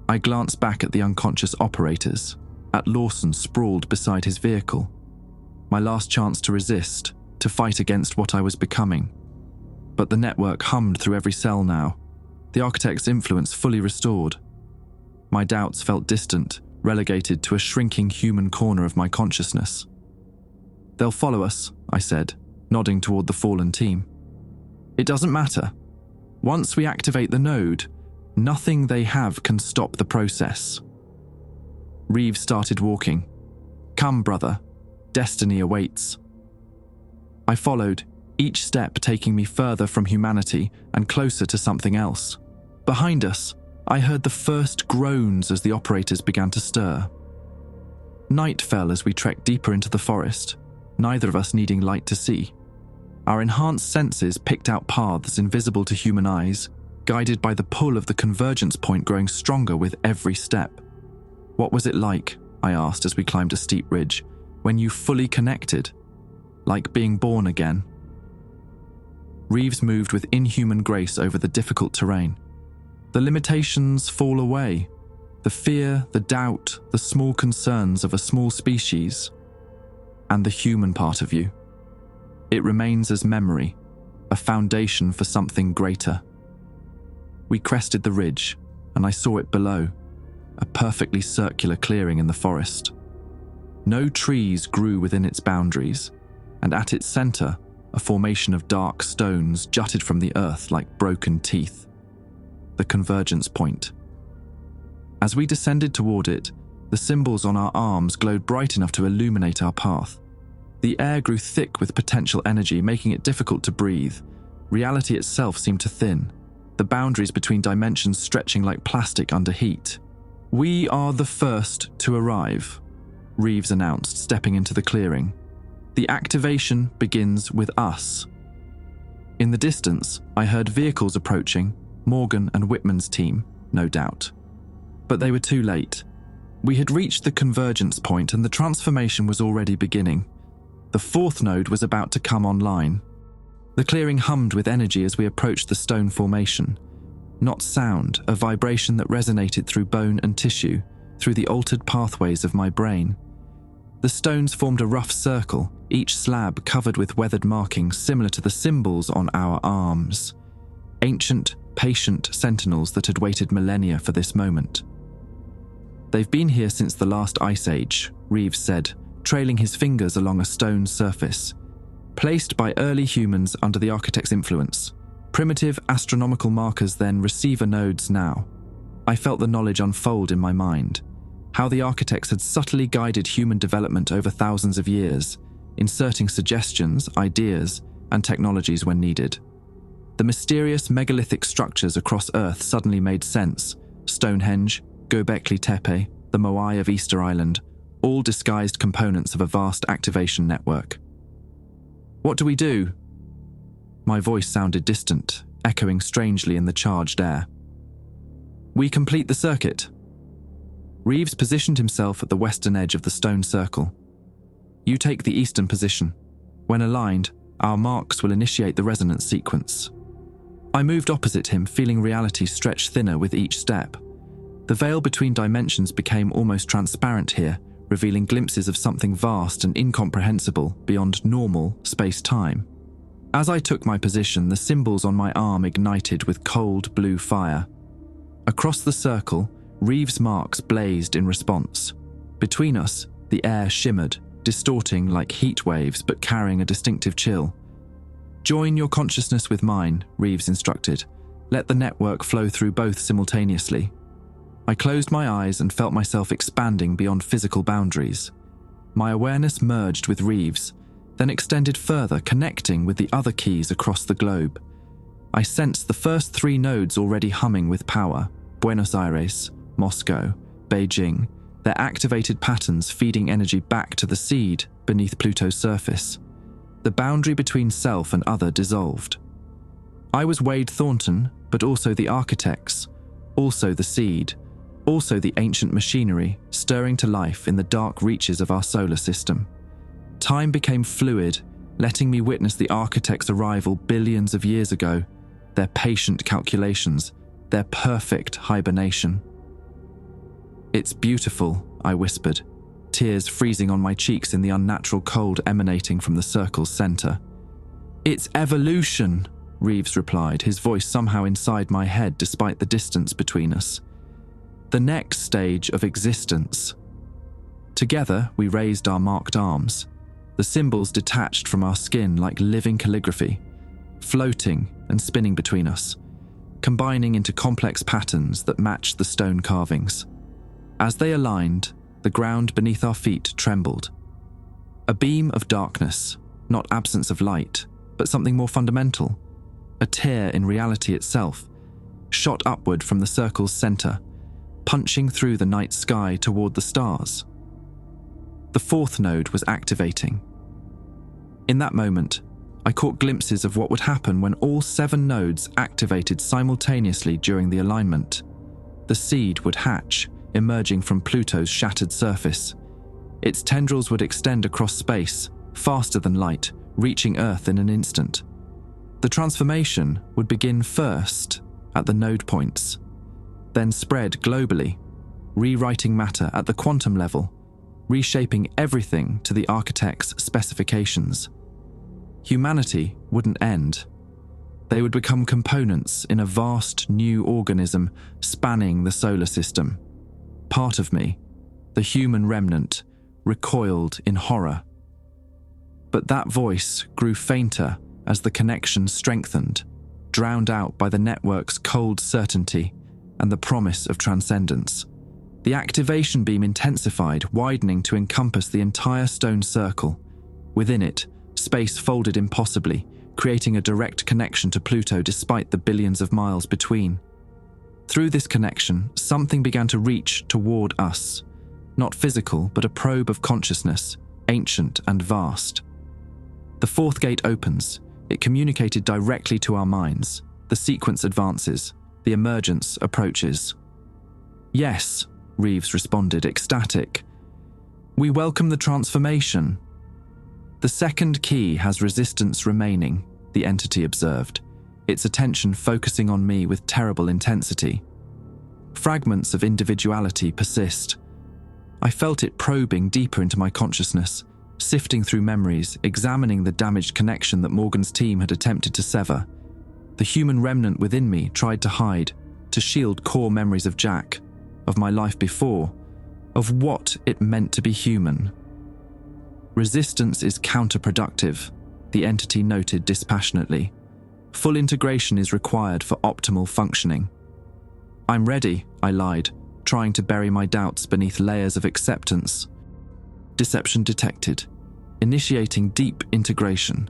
I glanced back at the unconscious operators, at Lawson sprawled beside his vehicle. My last chance to resist, to fight against what I was becoming. But the network hummed through every cell now, the architect's influence fully restored. My doubts felt distant, relegated to a shrinking human corner of my consciousness. They'll follow us, I said, nodding toward the fallen team. It doesn't matter. Once we activate the node, nothing they have can stop the process. Reeves started walking. Come, brother. Destiny awaits. I followed, each step taking me further from humanity and closer to something else. Behind us, I heard the first groans as the operators began to stir. Night fell as we trekked deeper into the forest, neither of us needing light to see. Our enhanced senses picked out paths invisible to human eyes, guided by the pull of the convergence point growing stronger with every step. What was it like, I asked as we climbed a steep ridge, when you fully connected? Like being born again? Reeves moved with inhuman grace over the difficult terrain. The limitations fall away. The fear, the doubt, the small concerns of a small species. And the human part of you. It remains as memory, a foundation for something greater. We crested the ridge, and I saw it below, a perfectly circular clearing in the forest. No trees grew within its boundaries, and at its center, a formation of dark stones jutted from the earth like broken teeth. The convergence point. As we descended toward it, the symbols on our arms glowed bright enough to illuminate our path. The air grew thick with potential energy, making it difficult to breathe. Reality itself seemed to thin, the boundaries between dimensions stretching like plastic under heat. We are the first to arrive, Reeves announced, stepping into the clearing. The activation begins with us. In the distance, I heard vehicles approaching, Morgan and Whitman's team, no doubt. But they were too late. We had reached the convergence point and the transformation was already beginning. The fourth node was about to come online. The clearing hummed with energy as we approached the stone formation. Not sound, a vibration that resonated through bone and tissue, through the altered pathways of my brain. The stones formed a rough circle, each slab covered with weathered markings similar to the symbols on our arms. Ancient, patient sentinels that had waited millennia for this moment. They've been here since the last ice age, Reeves said, trailing his fingers along a stone surface. Placed by early humans under the architect's influence. Primitive astronomical markers then, receiver nodes now. I felt the knowledge unfold in my mind. How the architects had subtly guided human development over thousands of years, inserting suggestions, ideas, and technologies when needed. The mysterious megalithic structures across Earth suddenly made sense. Stonehenge, Göbekli Tepe, the Moai of Easter Island, all disguised components of a vast activation network. What do we do? My voice sounded distant, echoing strangely in the charged air. We complete the circuit. Reeves positioned himself at the western edge of the stone circle. You take the eastern position. When aligned, our marks will initiate the resonance sequence. I moved opposite him, feeling reality stretch thinner with each step. The veil between dimensions became almost transparent here, revealing glimpses of something vast and incomprehensible beyond normal space-time. As I took my position, the symbols on my arm ignited with cold blue fire. Across the circle, Reeves' marks blazed in response. Between us, the air shimmered, distorting like heat waves but carrying a distinctive chill. Join your consciousness with mine, Reeves instructed. Let the network flow through both simultaneously. I closed my eyes and felt myself expanding beyond physical boundaries. My awareness merged with Reeves, then extended further, connecting with the other keys across the globe. I sensed the first 3 nodes already humming with power: Buenos Aires, Moscow, Beijing, their activated patterns feeding energy back to the seed beneath Pluto's surface. The boundary between self and other dissolved. I was Wade Thornton, but also the architects, also the seed, also the ancient machinery stirring to life in the dark reaches of our solar system. Time became fluid, letting me witness the architect's arrival billions of years ago, their patient calculations, their perfect hibernation. "It's beautiful," I whispered, tears freezing on my cheeks in the unnatural cold emanating from the circle's center. "It's evolution," Reeves replied, his voice somehow inside my head despite the distance between us. "The next stage of existence." Together, we raised our marked arms, the symbols detached from our skin like living calligraphy, floating and spinning between us, combining into complex patterns that matched the stone carvings. As they aligned, the ground beneath our feet trembled. A beam of darkness, not absence of light, but something more fundamental, a tear in reality itself, shot upward from the circle's center, punching through the night sky toward the stars. The fourth node was activating. In that moment, I caught glimpses of what would happen when all 7 nodes activated simultaneously during the alignment. The seed would hatch, emerging from Pluto's shattered surface. Its tendrils would extend across space, faster than light, reaching Earth in an instant. The transformation would begin first at the node points, then spread globally, rewriting matter at the quantum level, reshaping everything to the architect's specifications. Humanity wouldn't end. They would become components in a vast new organism spanning the solar system. Part of me, the human remnant, recoiled in horror. But that voice grew fainter as the connection strengthened, drowned out by the network's cold certainty and the promise of transcendence. The activation beam intensified, widening to encompass the entire stone circle. Within it, space folded impossibly, creating a direct connection to Pluto despite the billions of miles between. Through this connection, something began to reach toward us. Not physical, but a probe of consciousness, ancient and vast. The fourth gate opens. It communicated directly to our minds. The sequence advances. The emergence approaches. "Yes," Reeves responded, ecstatic. "We welcome the transformation." "The second key has resistance remaining," the entity observed, its attention focusing on me with terrible intensity. "Fragments of individuality persist." I felt it probing deeper into my consciousness, sifting through memories, examining the damaged connection that Morgan's team had attempted to sever. The human remnant within me tried to hide, to shield core memories of Jack, of my life before, of what it meant to be human. "Resistance is counterproductive," the entity noted dispassionately. "Full integration is required for optimal functioning." "I'm ready," I lied, trying to bury my doubts beneath layers of acceptance. Deception detected, initiating deep integration.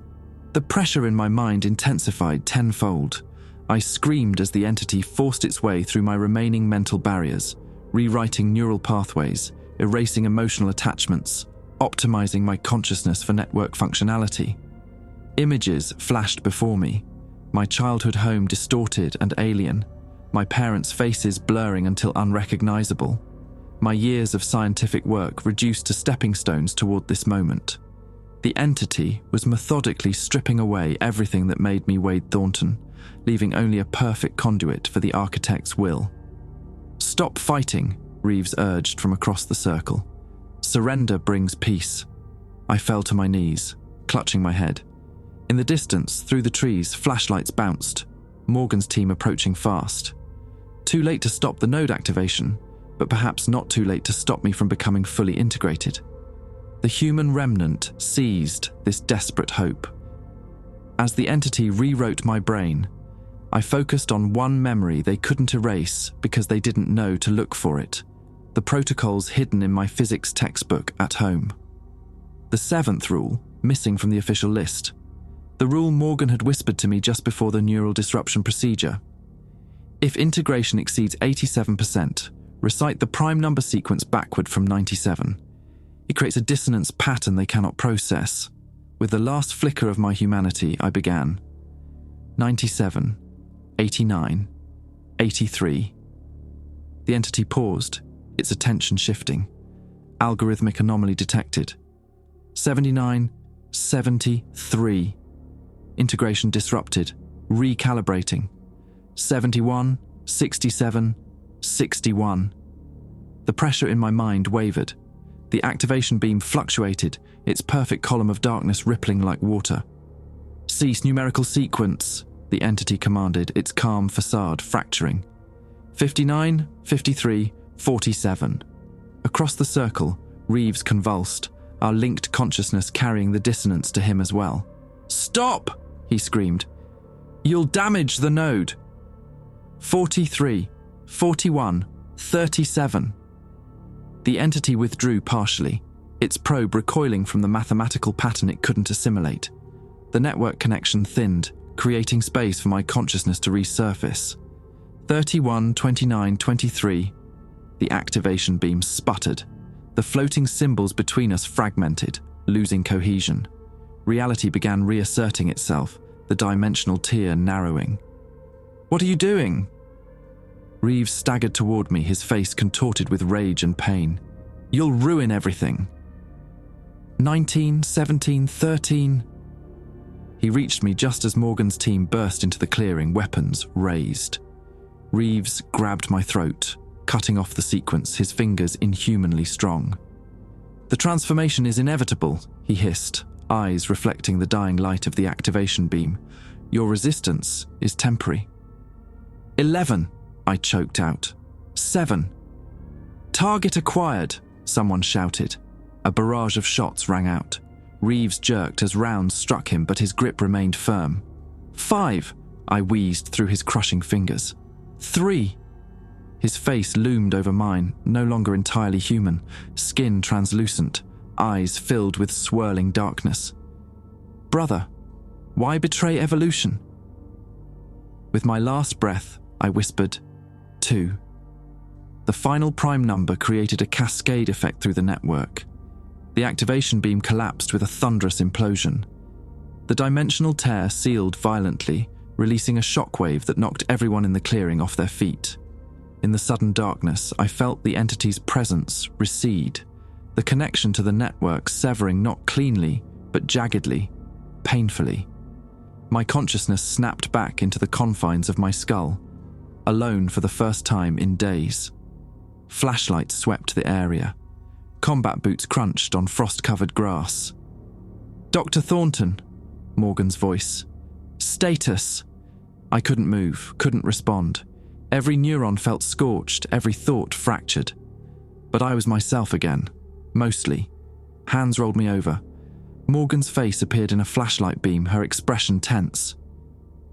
The pressure in my mind intensified tenfold. I screamed as the entity forced its way through my remaining mental barriers, rewriting neural pathways, erasing emotional attachments, optimizing my consciousness for network functionality. Images flashed before me, my childhood home distorted and alien, my parents' faces blurring until unrecognizable, my years of scientific work reduced to stepping stones toward this moment. The entity was methodically stripping away everything that made me Wade Thornton, leaving only a perfect conduit for the architect's will. "Stop fighting," Reeves urged from across the circle. "Surrender brings peace." I fell to my knees, clutching my head. In the distance, through the trees, flashlights bounced, Morgan's team approaching fast. Too late to stop the node activation, but perhaps not too late to stop me from becoming fully integrated. The human remnant seized this desperate hope. As the entity rewrote my brain, I focused on one memory they couldn't erase because they didn't know to look for it, the protocols hidden in my physics textbook at home. The 7th rule, missing from the official list. The rule Morgan had whispered to me just before the neural disruption procedure. If integration exceeds 87%, recite the prime number sequence backward from 97. It creates a dissonance pattern they cannot process. With the last flicker of my humanity, I began. 97, 89, 83. The entity paused, its attention shifting. Algorithmic anomaly detected. 79, 73. Integration disrupted. Recalibrating. 71, 67, 61. The pressure in my mind wavered. The activation beam fluctuated, its perfect column of darkness rippling like water. Cease numerical sequence, the entity commanded, its calm facade fracturing. 59, 53, 47. Across the circle, Reeves convulsed, our linked consciousness carrying the dissonance to him as well. "Stop!" he screamed. "You'll damage the node." 43, 41, 37. The entity withdrew partially, its probe recoiling from the mathematical pattern it couldn't assimilate. The network connection thinned, creating space for my consciousness to resurface. 31, 29, 23. The activation beam sputtered. The floating symbols between us fragmented, losing cohesion. Reality began reasserting itself, the dimensional tier narrowing. "What are you doing?" Reeves staggered toward me, his face contorted with rage and pain. "You'll ruin everything." 19, 17, 13. He reached me just as Morgan's team burst into the clearing, weapons raised. Reeves grabbed my throat, cutting off the sequence, his fingers inhumanly strong. "The transformation is inevitable," he hissed, eyes reflecting the dying light of the activation beam. "Your resistance is temporary." 11, I choked out. 7. "Target acquired," someone shouted. A barrage of shots rang out. Reeves jerked as rounds struck him, but his grip remained firm. 5, I wheezed through his crushing fingers. 3. His face loomed over mine, no longer entirely human, skin translucent, eyes filled with swirling darkness. "Brother, why betray evolution?" With my last breath, I whispered, 2. The final prime number created a cascade effect through the network. The activation beam collapsed with a thunderous implosion. The dimensional tear sealed violently, releasing a shockwave that knocked everyone in the clearing off their feet. In the sudden darkness, I felt the entity's presence recede, the connection to the network severing not cleanly, but jaggedly, painfully. My consciousness snapped back into the confines of my skull, alone for the first time in days. Flashlights swept the area. Combat boots crunched on frost-covered grass. "Dr. Thornton," Morgan's voice. "Status." I couldn't move, couldn't respond. Every neuron felt scorched, every thought fractured. But I was myself again, mostly. Hands rolled me over. Morgan's face appeared in a flashlight beam, her expression tense.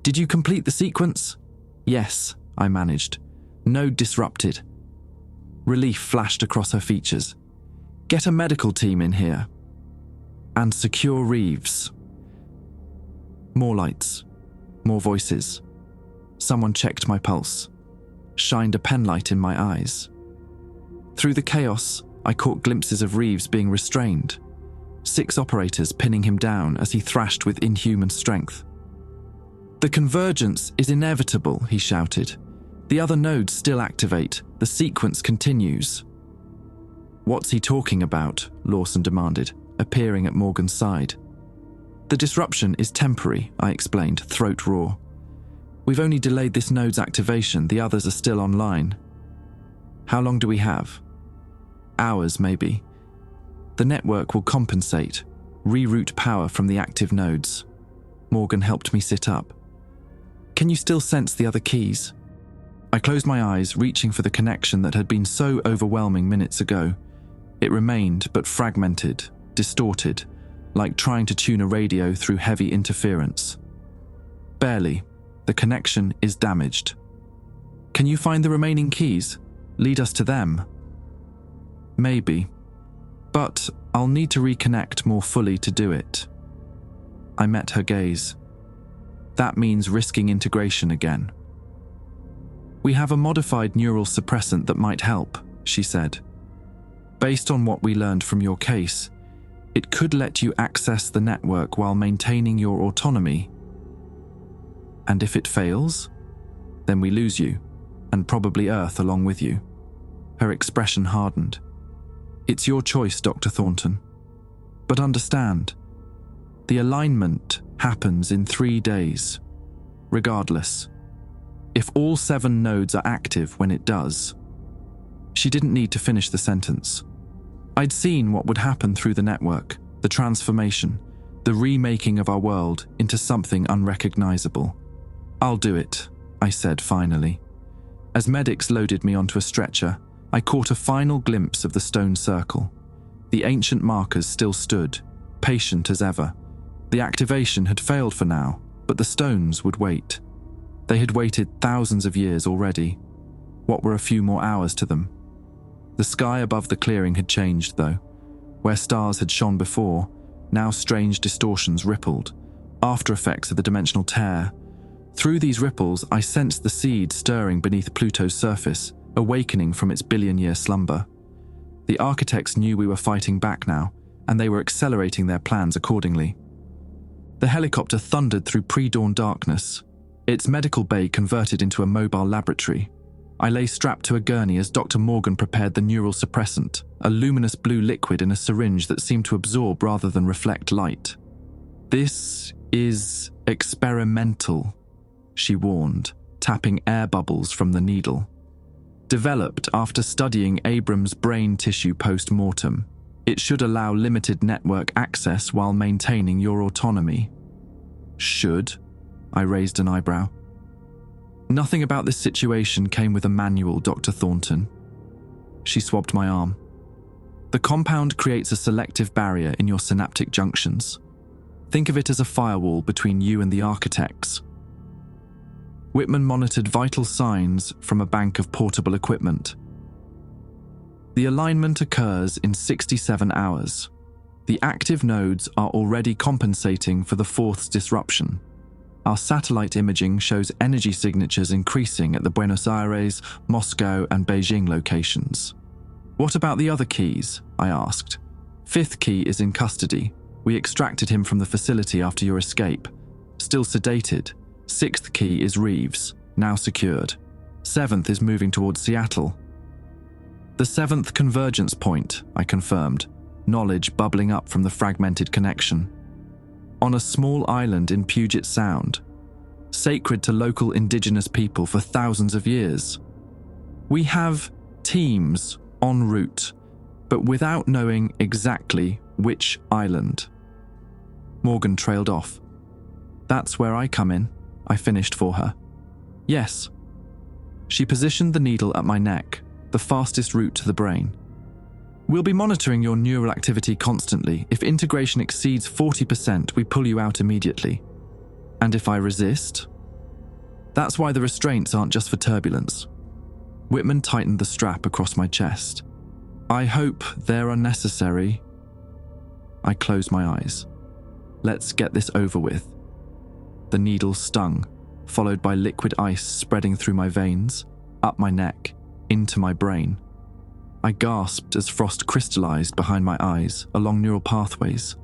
"Did you complete the sequence?" "Yes," I managed. "Node disrupted." Relief flashed across her features. "Get a medical team in here. And secure Reeves." More lights. More voices. Someone checked my pulse. Shined a penlight in my eyes. Through the chaos, I caught glimpses of Reeves being restrained. 6 operators pinning him down as he thrashed with inhuman strength. "The convergence is inevitable," he shouted. "The other nodes still activate. The sequence continues." "What's he talking about?" Lawson demanded, appearing at Morgan's side. "The disruption is temporary," I explained, throat raw. "We've only delayed this node's activation. The others are still online." "How long do we have?" "Hours, maybe. The network will compensate, reroute power from the active nodes." Morgan helped me sit up. "Can you still sense the other keys?" I closed my eyes, reaching for the connection that had been so overwhelming minutes ago. It remained, but fragmented, distorted, like trying to tune a radio through heavy interference. "Barely. The connection is damaged." "Can you find the remaining keys? Lead us to them?" "Maybe. But I'll need to reconnect more fully to do it." I met her gaze. "That means risking integration again." "We have a modified neural suppressant that might help," she said. "Based on what we learned from your case, it could let you access the network while maintaining your autonomy. And if it fails, then we lose you, and probably Earth along with you." Her expression hardened. "It's your choice, Dr. Thornton. But understand, the alignment happens in 3 days, regardless. If all 7 nodes are active when it does." She didn't need to finish the sentence. I'd seen what would happen through the network, the transformation, the remaking of our world into something unrecognizable. "I'll do it," I said finally. As medics loaded me onto a stretcher, I caught a final glimpse of the stone circle. The ancient markers still stood, patient as ever. The activation had failed for now, but the stones would wait. They had waited thousands of years already. What were a few more hours to them? The sky above the clearing had changed, though. Where stars had shone before, now strange distortions rippled, after effects of the dimensional tear. Through these ripples, I sensed the seed stirring beneath Pluto's surface, awakening from its billion-year slumber. The architects knew we were fighting back now, and they were accelerating their plans accordingly. The helicopter thundered through pre-dawn darkness, its medical bay converted into a mobile laboratory. I lay strapped to a gurney as Dr. Morgan prepared the neural suppressant, a luminous blue liquid in a syringe that seemed to absorb rather than reflect light. "This is experimental," she warned, tapping air bubbles from the needle. "Developed after studying Abram's brain tissue post-mortem, it should allow limited network access while maintaining your autonomy." "Should?" I raised an eyebrow. "Nothing about this situation came with a manual, Dr. Thornton." She swabbed my arm. "The compound creates a selective barrier in your synaptic junctions. Think of it as a firewall between you and the architects." Whitman monitored vital signs from a bank of portable equipment. "The alignment occurs in 67 hours. The active nodes are already compensating for the 4th disruption. Our satellite imaging shows energy signatures increasing at the Buenos Aires, Moscow, and Beijing locations." "What about the other keys?" I asked. "5th key is in custody. We extracted him from the facility after your escape. Still sedated. 6th key is Reeves, now secured. 7th is moving towards Seattle." "The 7th convergence point," I confirmed, knowledge bubbling up from the fragmented connection. "On a small island in Puget Sound, sacred to local indigenous people for thousands of years. We have teams en route, but without knowing exactly which island." Morgan trailed off. "That's where I come in," I finished for her. "Yes." She positioned the needle at my neck, the fastest route to the brain. "We'll be monitoring your neural activity constantly. If integration exceeds 40%, we pull you out immediately. And if I resist? That's why the restraints aren't just for turbulence." Whitman tightened the strap across my chest. "I hope they're unnecessary." I closed my eyes. Let's get this over with. The needle stung, followed by liquid ice spreading through my veins, up my neck, into my brain. I gasped as frost crystallized behind my eyes along neural pathways,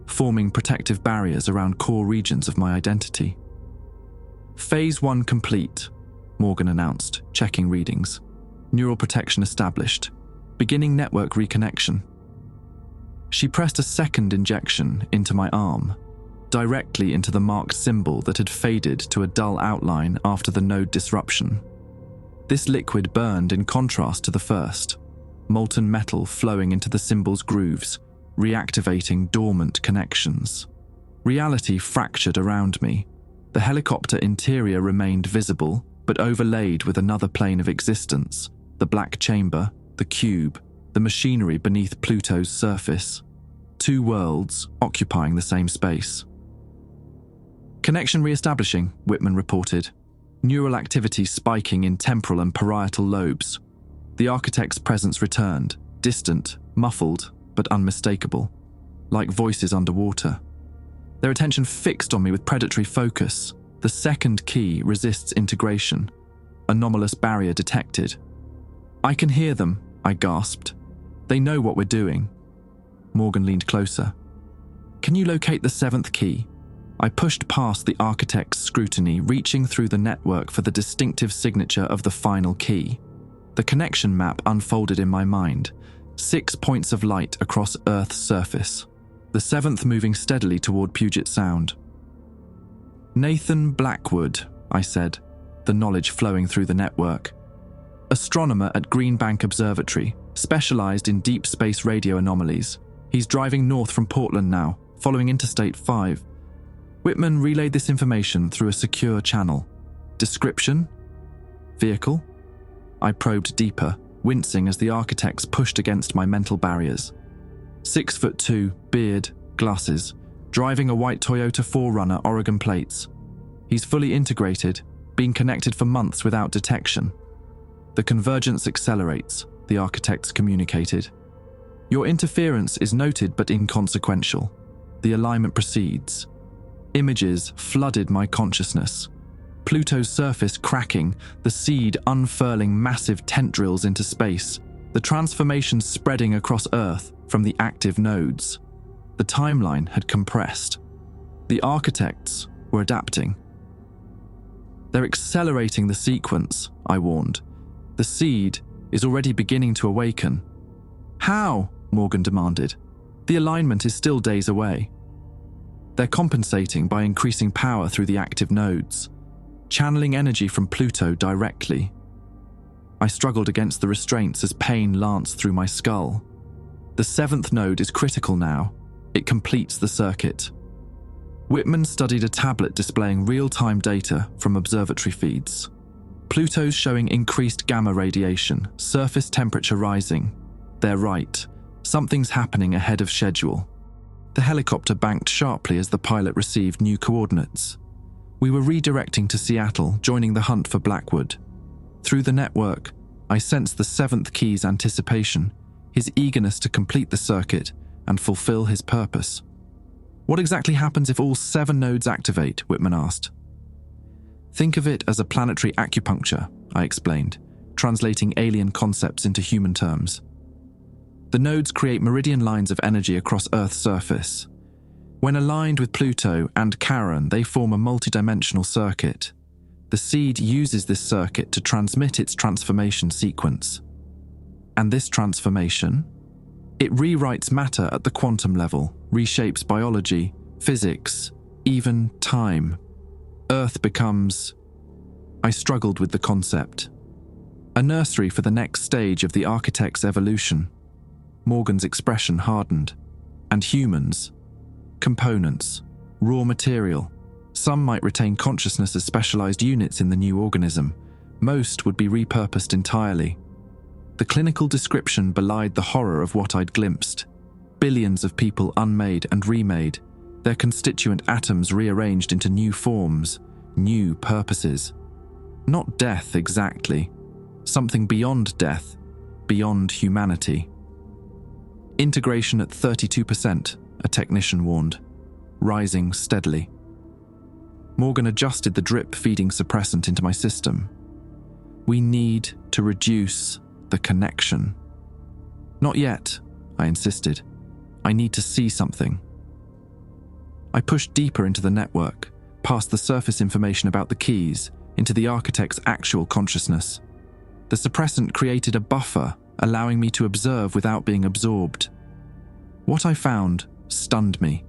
forming protective barriers around core regions of my identity. "Phase 1 complete," Morgan announced, checking readings. "Neural protection established. Beginning network reconnection." She pressed a second injection into my arm, directly into the marked symbol that had faded to a dull outline after the node disruption. This liquid burned in contrast to the first, molten metal flowing into the symbol's grooves, reactivating dormant connections. Reality fractured around me. The helicopter interior remained visible, but overlaid with another plane of existence, the black chamber, the cube, the machinery beneath Pluto's surface. 2 worlds occupying the same space. "Connection re-establishing," Whitman reported. "Neural activity spiking in temporal and parietal lobes. The architect's presence returned, distant, muffled, but unmistakable, like voices underwater. Their attention fixed on me with predatory focus. The 2nd key resists integration. Anomalous barrier detected." "I can hear them," I gasped. "They know what we're doing." Morgan leaned closer. "Can you locate the 7th key?" I pushed past the architect's scrutiny, reaching through the network for the distinctive signature of the final key. The connection map unfolded in my mind. 6 points of light across Earth's surface, the 7th moving steadily toward Puget Sound. Nathan Blackwood, I said, the knowledge flowing through the network. Astronomer at Green Bank Observatory, specialized in deep space radio anomalies. He's driving north from Portland now, following Interstate 5. Whitman relayed this information through a secure channel. Description? Vehicle? I probed deeper, wincing as the architects pushed against my mental barriers. 6'2", beard, glasses, driving a white Toyota 4Runner Oregon plates. He's fully integrated, been connected for months without detection. The convergence accelerates, the architects communicated. Your interference is noted but inconsequential. The alignment proceeds. Images flooded my consciousness. Pluto's surface cracking, the seed unfurling massive tendrils into space, the transformation spreading across Earth from the active nodes. The timeline had compressed. The architects were adapting. They're accelerating the sequence, I warned. The seed is already beginning to awaken. How? Morgan demanded. The alignment is still days away. They're compensating by increasing power through the active nodes, channeling energy from Pluto directly. I struggled against the restraints as pain lanced through my skull. The 7th node is critical now. It completes the circuit. Whitman studied a tablet displaying real-time data from observatory feeds. Pluto's showing increased gamma radiation, surface temperature rising. They're right. Something's happening ahead of schedule. The helicopter banked sharply as the pilot received new coordinates. We were redirecting to Seattle, joining the hunt for Blackwood. Through the network, I sensed the 7th key's anticipation, his eagerness to complete the circuit and fulfill his purpose. What exactly happens if all 7 nodes activate? Whitman asked. Think of it as a planetary acupuncture, I explained, translating alien concepts into human terms. The nodes create meridian lines of energy across Earth's surface. When aligned with Pluto and Charon, they form a multidimensional circuit. The seed uses this circuit to transmit its transformation sequence. And this transformation? It rewrites matter at the quantum level, reshapes biology, physics, even time. Earth becomes... I struggled with the concept. A nursery for the next stage of the architect's evolution. Morgan's expression hardened. And humans? Components, raw material. Some might retain consciousness as specialized units in the new organism. Most would be repurposed entirely. The clinical description belied the horror of what I'd glimpsed. Billions of people unmade and remade, their constituent atoms rearranged into new forms, new purposes. Not death exactly. Something beyond death, beyond humanity. Integration at 32%, a technician warned, rising steadily. Morgan adjusted the drip-feeding suppressant into my system. We need to reduce the connection. Not yet, I insisted. I need to see something. I pushed deeper into the network, past the surface information about the keys, into the architect's actual consciousness. The suppressant created a buffer, allowing me to observe without being absorbed. What I found stunned me.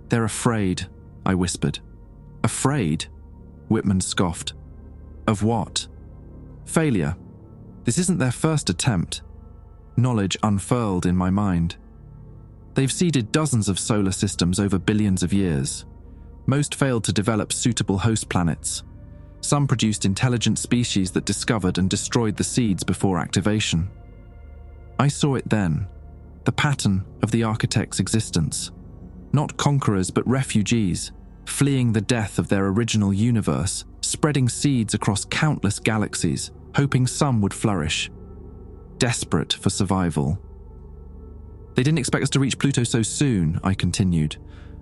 They're afraid, I whispered. Afraid? Whitman scoffed. Of what? Failure. This isn't their first attempt. Knowledge unfurled in my mind. They've seeded dozens of solar systems over billions of years. Most failed to develop suitable host planets. Some produced intelligent species that discovered and destroyed the seeds before activation. I saw it then, the pattern of the architect's existence. Not conquerors but refugees, fleeing the death of their original universe, spreading seeds across countless galaxies, hoping some would flourish. Desperate for survival. They didn't expect us to reach Pluto so soon, I continued.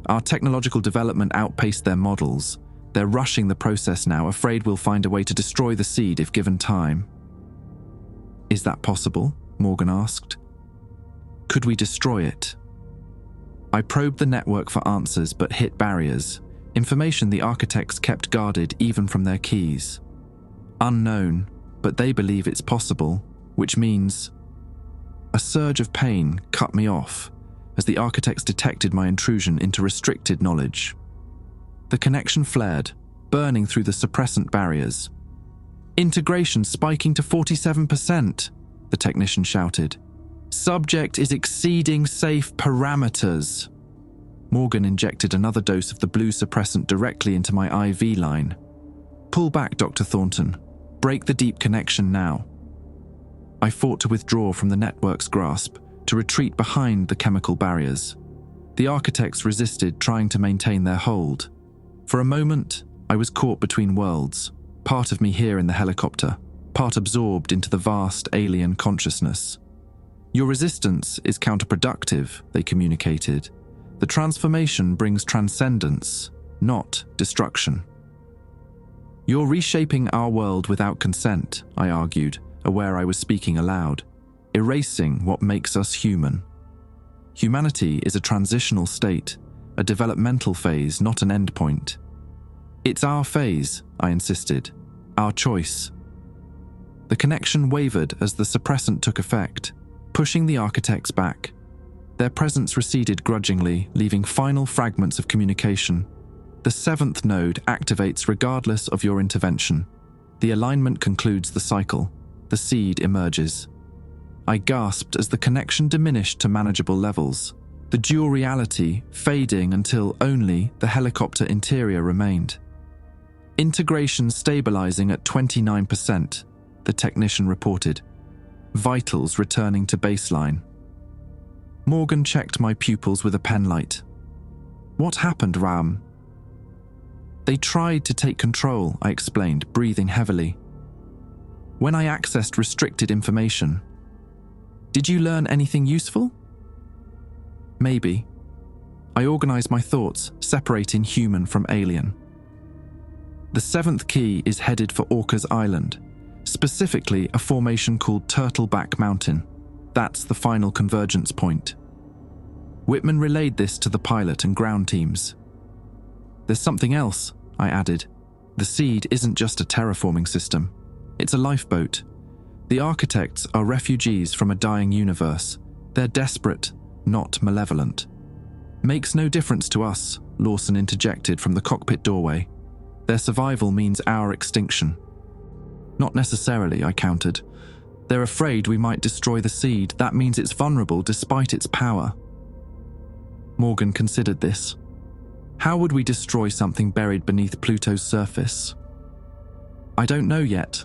Our technological development outpaced their models. They're rushing the process now, afraid we'll find a way to destroy the seed if given time. Is that possible? Morgan asked. Could we destroy it? I probed the network for answers but hit barriers, information the architects kept guarded even from their keys. Unknown, but they believe it's possible, which means... A surge of pain cut me off as the architects detected my intrusion into restricted knowledge. The connection flared, burning through the suppressant barriers. "Integration spiking to 47%, the technician shouted. "Subject is exceeding safe parameters." Morgan injected another dose of the blue suppressant directly into my IV line. "Pull back, Dr. Thornton. Break the deep connection now." I fought to withdraw from the network's grasp, to retreat behind the chemical barriers. The architects resisted, trying to maintain their hold. For a moment, I was caught between worlds, part of me here in the helicopter, part absorbed into the vast alien consciousness. "Your resistance is counterproductive," they communicated. "The transformation brings transcendence, not destruction." "You're reshaping our world without consent," I argued, aware I was speaking aloud, "erasing what makes us human. Humanity is a transitional state, a developmental phase, not an endpoint." "It's our phase," I insisted, "our choice." The connection wavered as the suppressant took effect, pushing the architects back. Their presence receded grudgingly, leaving final fragments of communication. "The 7th node activates regardless of your intervention. The alignment concludes the cycle. The seed emerges." I gasped as the connection diminished to manageable levels, the dual reality fading until only the helicopter interior remained. "Integration stabilizing at 29%, the technician reported. "Vitals returning to baseline." Morgan checked my pupils with a penlight. "What happened, Ram?" "They tried to take control," I explained, breathing heavily. "When I accessed restricted information." "Did you learn anything useful?" "Maybe." I organized my thoughts, separating human from alien. "The 7th key is headed for Orca's Island, specifically a formation called Turtleback Mountain. That's the final convergence point." Whitman relayed this to the pilot and ground teams. "There's something else," I added. "The seed isn't just a terraforming system. It's a lifeboat. The architects are refugees from a dying universe. They're desperate, not malevolent." "Makes no difference to us," Lawson interjected from the cockpit doorway. "Their survival means our extinction." "Not necessarily," I countered. "They're afraid we might destroy the seed. That means it's vulnerable despite its power." Morgan considered this. "How would we destroy something buried beneath Pluto's surface?" "I don't know yet.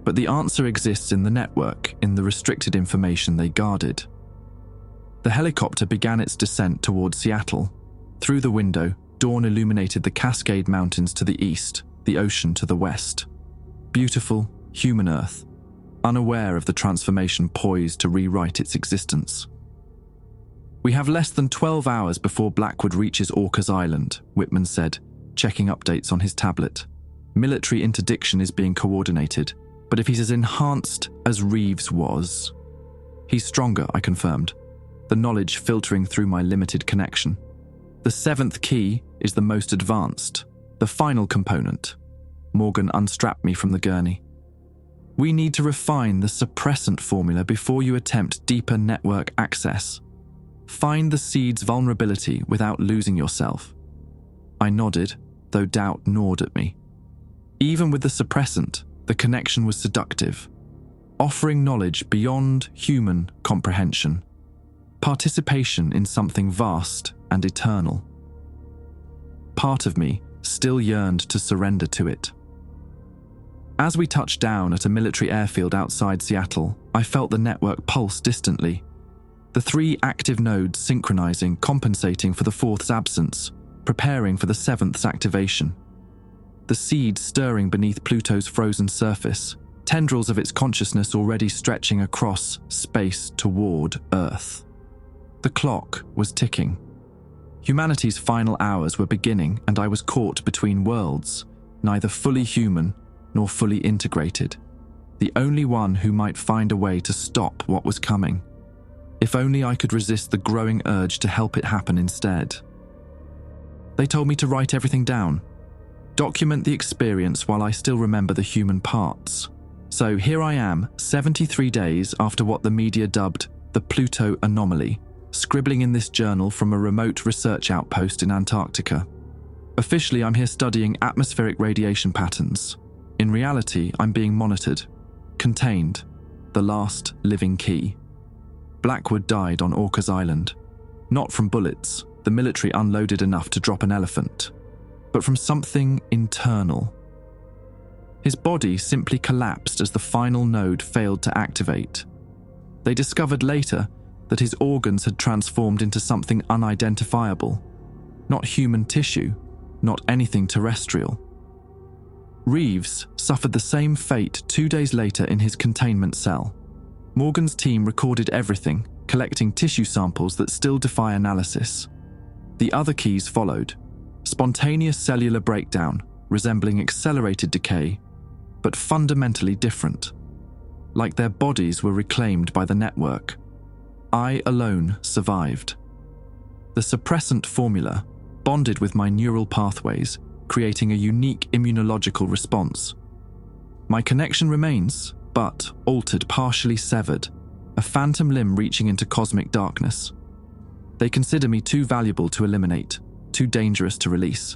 But the answer exists in the network, in the restricted information they guarded." The helicopter began its descent toward Seattle. Through the window, dawn illuminated the Cascade Mountains to the east, the ocean to the west. Beautiful, human Earth, unaware of the transformation poised to rewrite its existence. "We have less than 12 hours before Blackwood reaches Orca's Island," Whitman said, checking updates on his tablet. "Military interdiction is being coordinated. But if he's as enhanced as Reeves was..." "He's stronger," I confirmed, the knowledge filtering through my limited connection. "The 7th key is the most advanced, the final component." Morgan unstrapped me from the gurney. "We need to refine the suppressant formula before you attempt deeper network access. Find the seed's vulnerability without losing yourself." I nodded, though doubt gnawed at me. Even with the suppressant, the connection was seductive, offering knowledge beyond human comprehension, participation in something vast and eternal. Part of me still yearned to surrender to it. As we touched down at a military airfield outside Seattle, I felt the network pulse distantly, the 3 active nodes synchronizing, compensating for the 4th's absence, preparing for the 7th's activation. The seed stirring beneath Pluto's frozen surface, tendrils of its consciousness already stretching across space toward Earth. The clock was ticking. Humanity's final hours were beginning, and I was caught between worlds, neither fully human nor fully integrated. The only one who might find a way to stop what was coming. If only I could resist the growing urge to help it happen instead. They told me to write everything down. Document the experience while I still remember the human parts. So here I am, 73 days after what the media dubbed the Pluto anomaly, scribbling in this journal from a remote research outpost in Antarctica. Officially, I'm here studying atmospheric radiation patterns. In reality, I'm being monitored, contained, the last living key. Blackwood died on Orcas Island. Not from bullets, the military unloaded enough to drop an elephant, but from something internal. His body simply collapsed as the final node failed to activate. They discovered later that his organs had transformed into something unidentifiable. Not human tissue, not anything terrestrial. Reeves suffered the same fate 2 days later in his containment cell. Morgan's team recorded everything, collecting tissue samples that still defy analysis. The other keys followed. Spontaneous cellular breakdown, resembling accelerated decay, but fundamentally different. Like their bodies were reclaimed by the network. I alone survived. The suppressant formula bonded with my neural pathways, creating a unique immunological response. My connection remains, but altered, partially severed, a phantom limb reaching into cosmic darkness. They consider me too valuable to eliminate, too dangerous to release.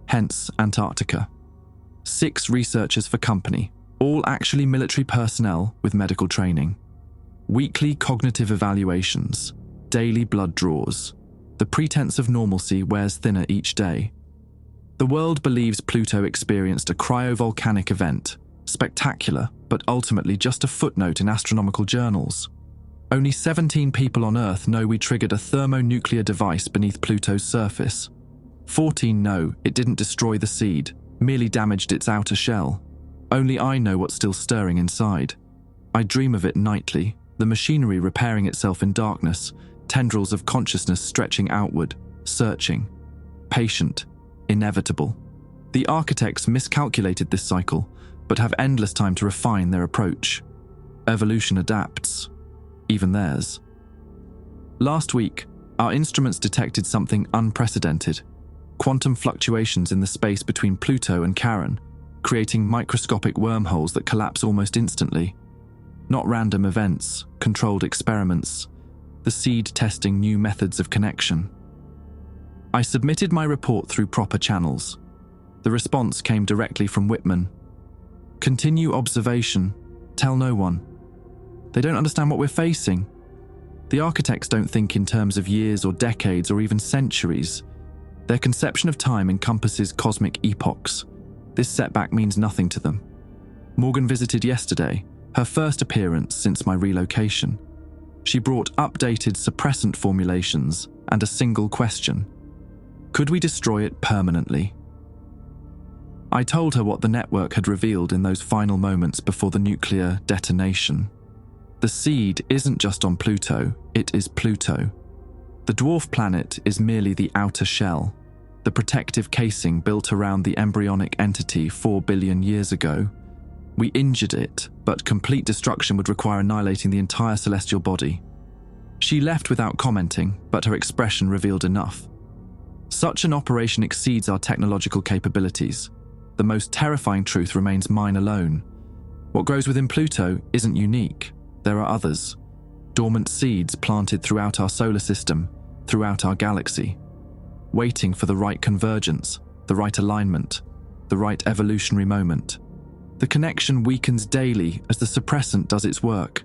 Hence Antarctica. 6 researchers for company, all actually military personnel with medical training. Weekly cognitive evaluations, daily blood draws. The pretense of normalcy wears thinner each day. The world believes Pluto experienced a cryovolcanic event, spectacular, but ultimately just a footnote in astronomical journals. Only 17 people on Earth know we triggered a thermonuclear device beneath Pluto's surface. 14 know it didn't destroy the seed, merely damaged its outer shell. Only I know what's still stirring inside. I dream of it nightly, the machinery repairing itself in darkness, tendrils of consciousness stretching outward, searching. Patient, inevitable. The architects miscalculated this cycle, but have endless time to refine their approach. Evolution adapts, even theirs. Last week, our instruments detected something unprecedented. Quantum fluctuations in the space between Pluto and Charon, creating microscopic wormholes that collapse almost instantly. Not random events, controlled experiments, the seed testing new methods of connection. I submitted my report through proper channels. The response came directly from Whitman. Continue observation, tell no one. They don't understand what we're facing. The architects don't think in terms of years or decades or even centuries. Their conception of time encompasses cosmic epochs. This setback means nothing to them. Morgan visited yesterday, her first appearance since my relocation. She brought updated suppressant formulations and a single question. Could we destroy it permanently? I told her what the network had revealed in those final moments before the nuclear detonation. The seed isn't just on Pluto, it is Pluto. The dwarf planet is merely the outer shell, the protective casing built around the embryonic entity 4 billion years ago. We injured it, but complete destruction would require annihilating the entire celestial body. She left without commenting, but her expression revealed enough. Such an operation exceeds our technological capabilities. The most terrifying truth remains mine alone. What grows within Pluto isn't unique. There are others. Dormant seeds planted throughout our solar system, throughout our galaxy, waiting for the right convergence, the right alignment, the right evolutionary moment. The connection weakens daily as the suppressant does its work.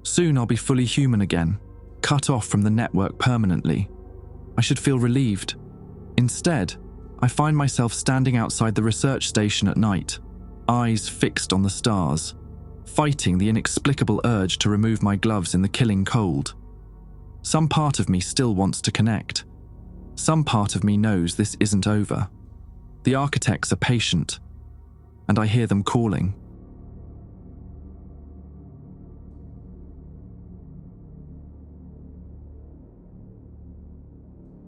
Soon I'll be fully human again, cut off from the network permanently. I should feel relieved. Instead, I find myself standing outside the research station at night, eyes fixed on the stars, fighting the inexplicable urge to remove my gloves in the killing cold. Some part of me still wants to connect. Some part of me knows this isn't over. The architects are patient, and I hear them calling.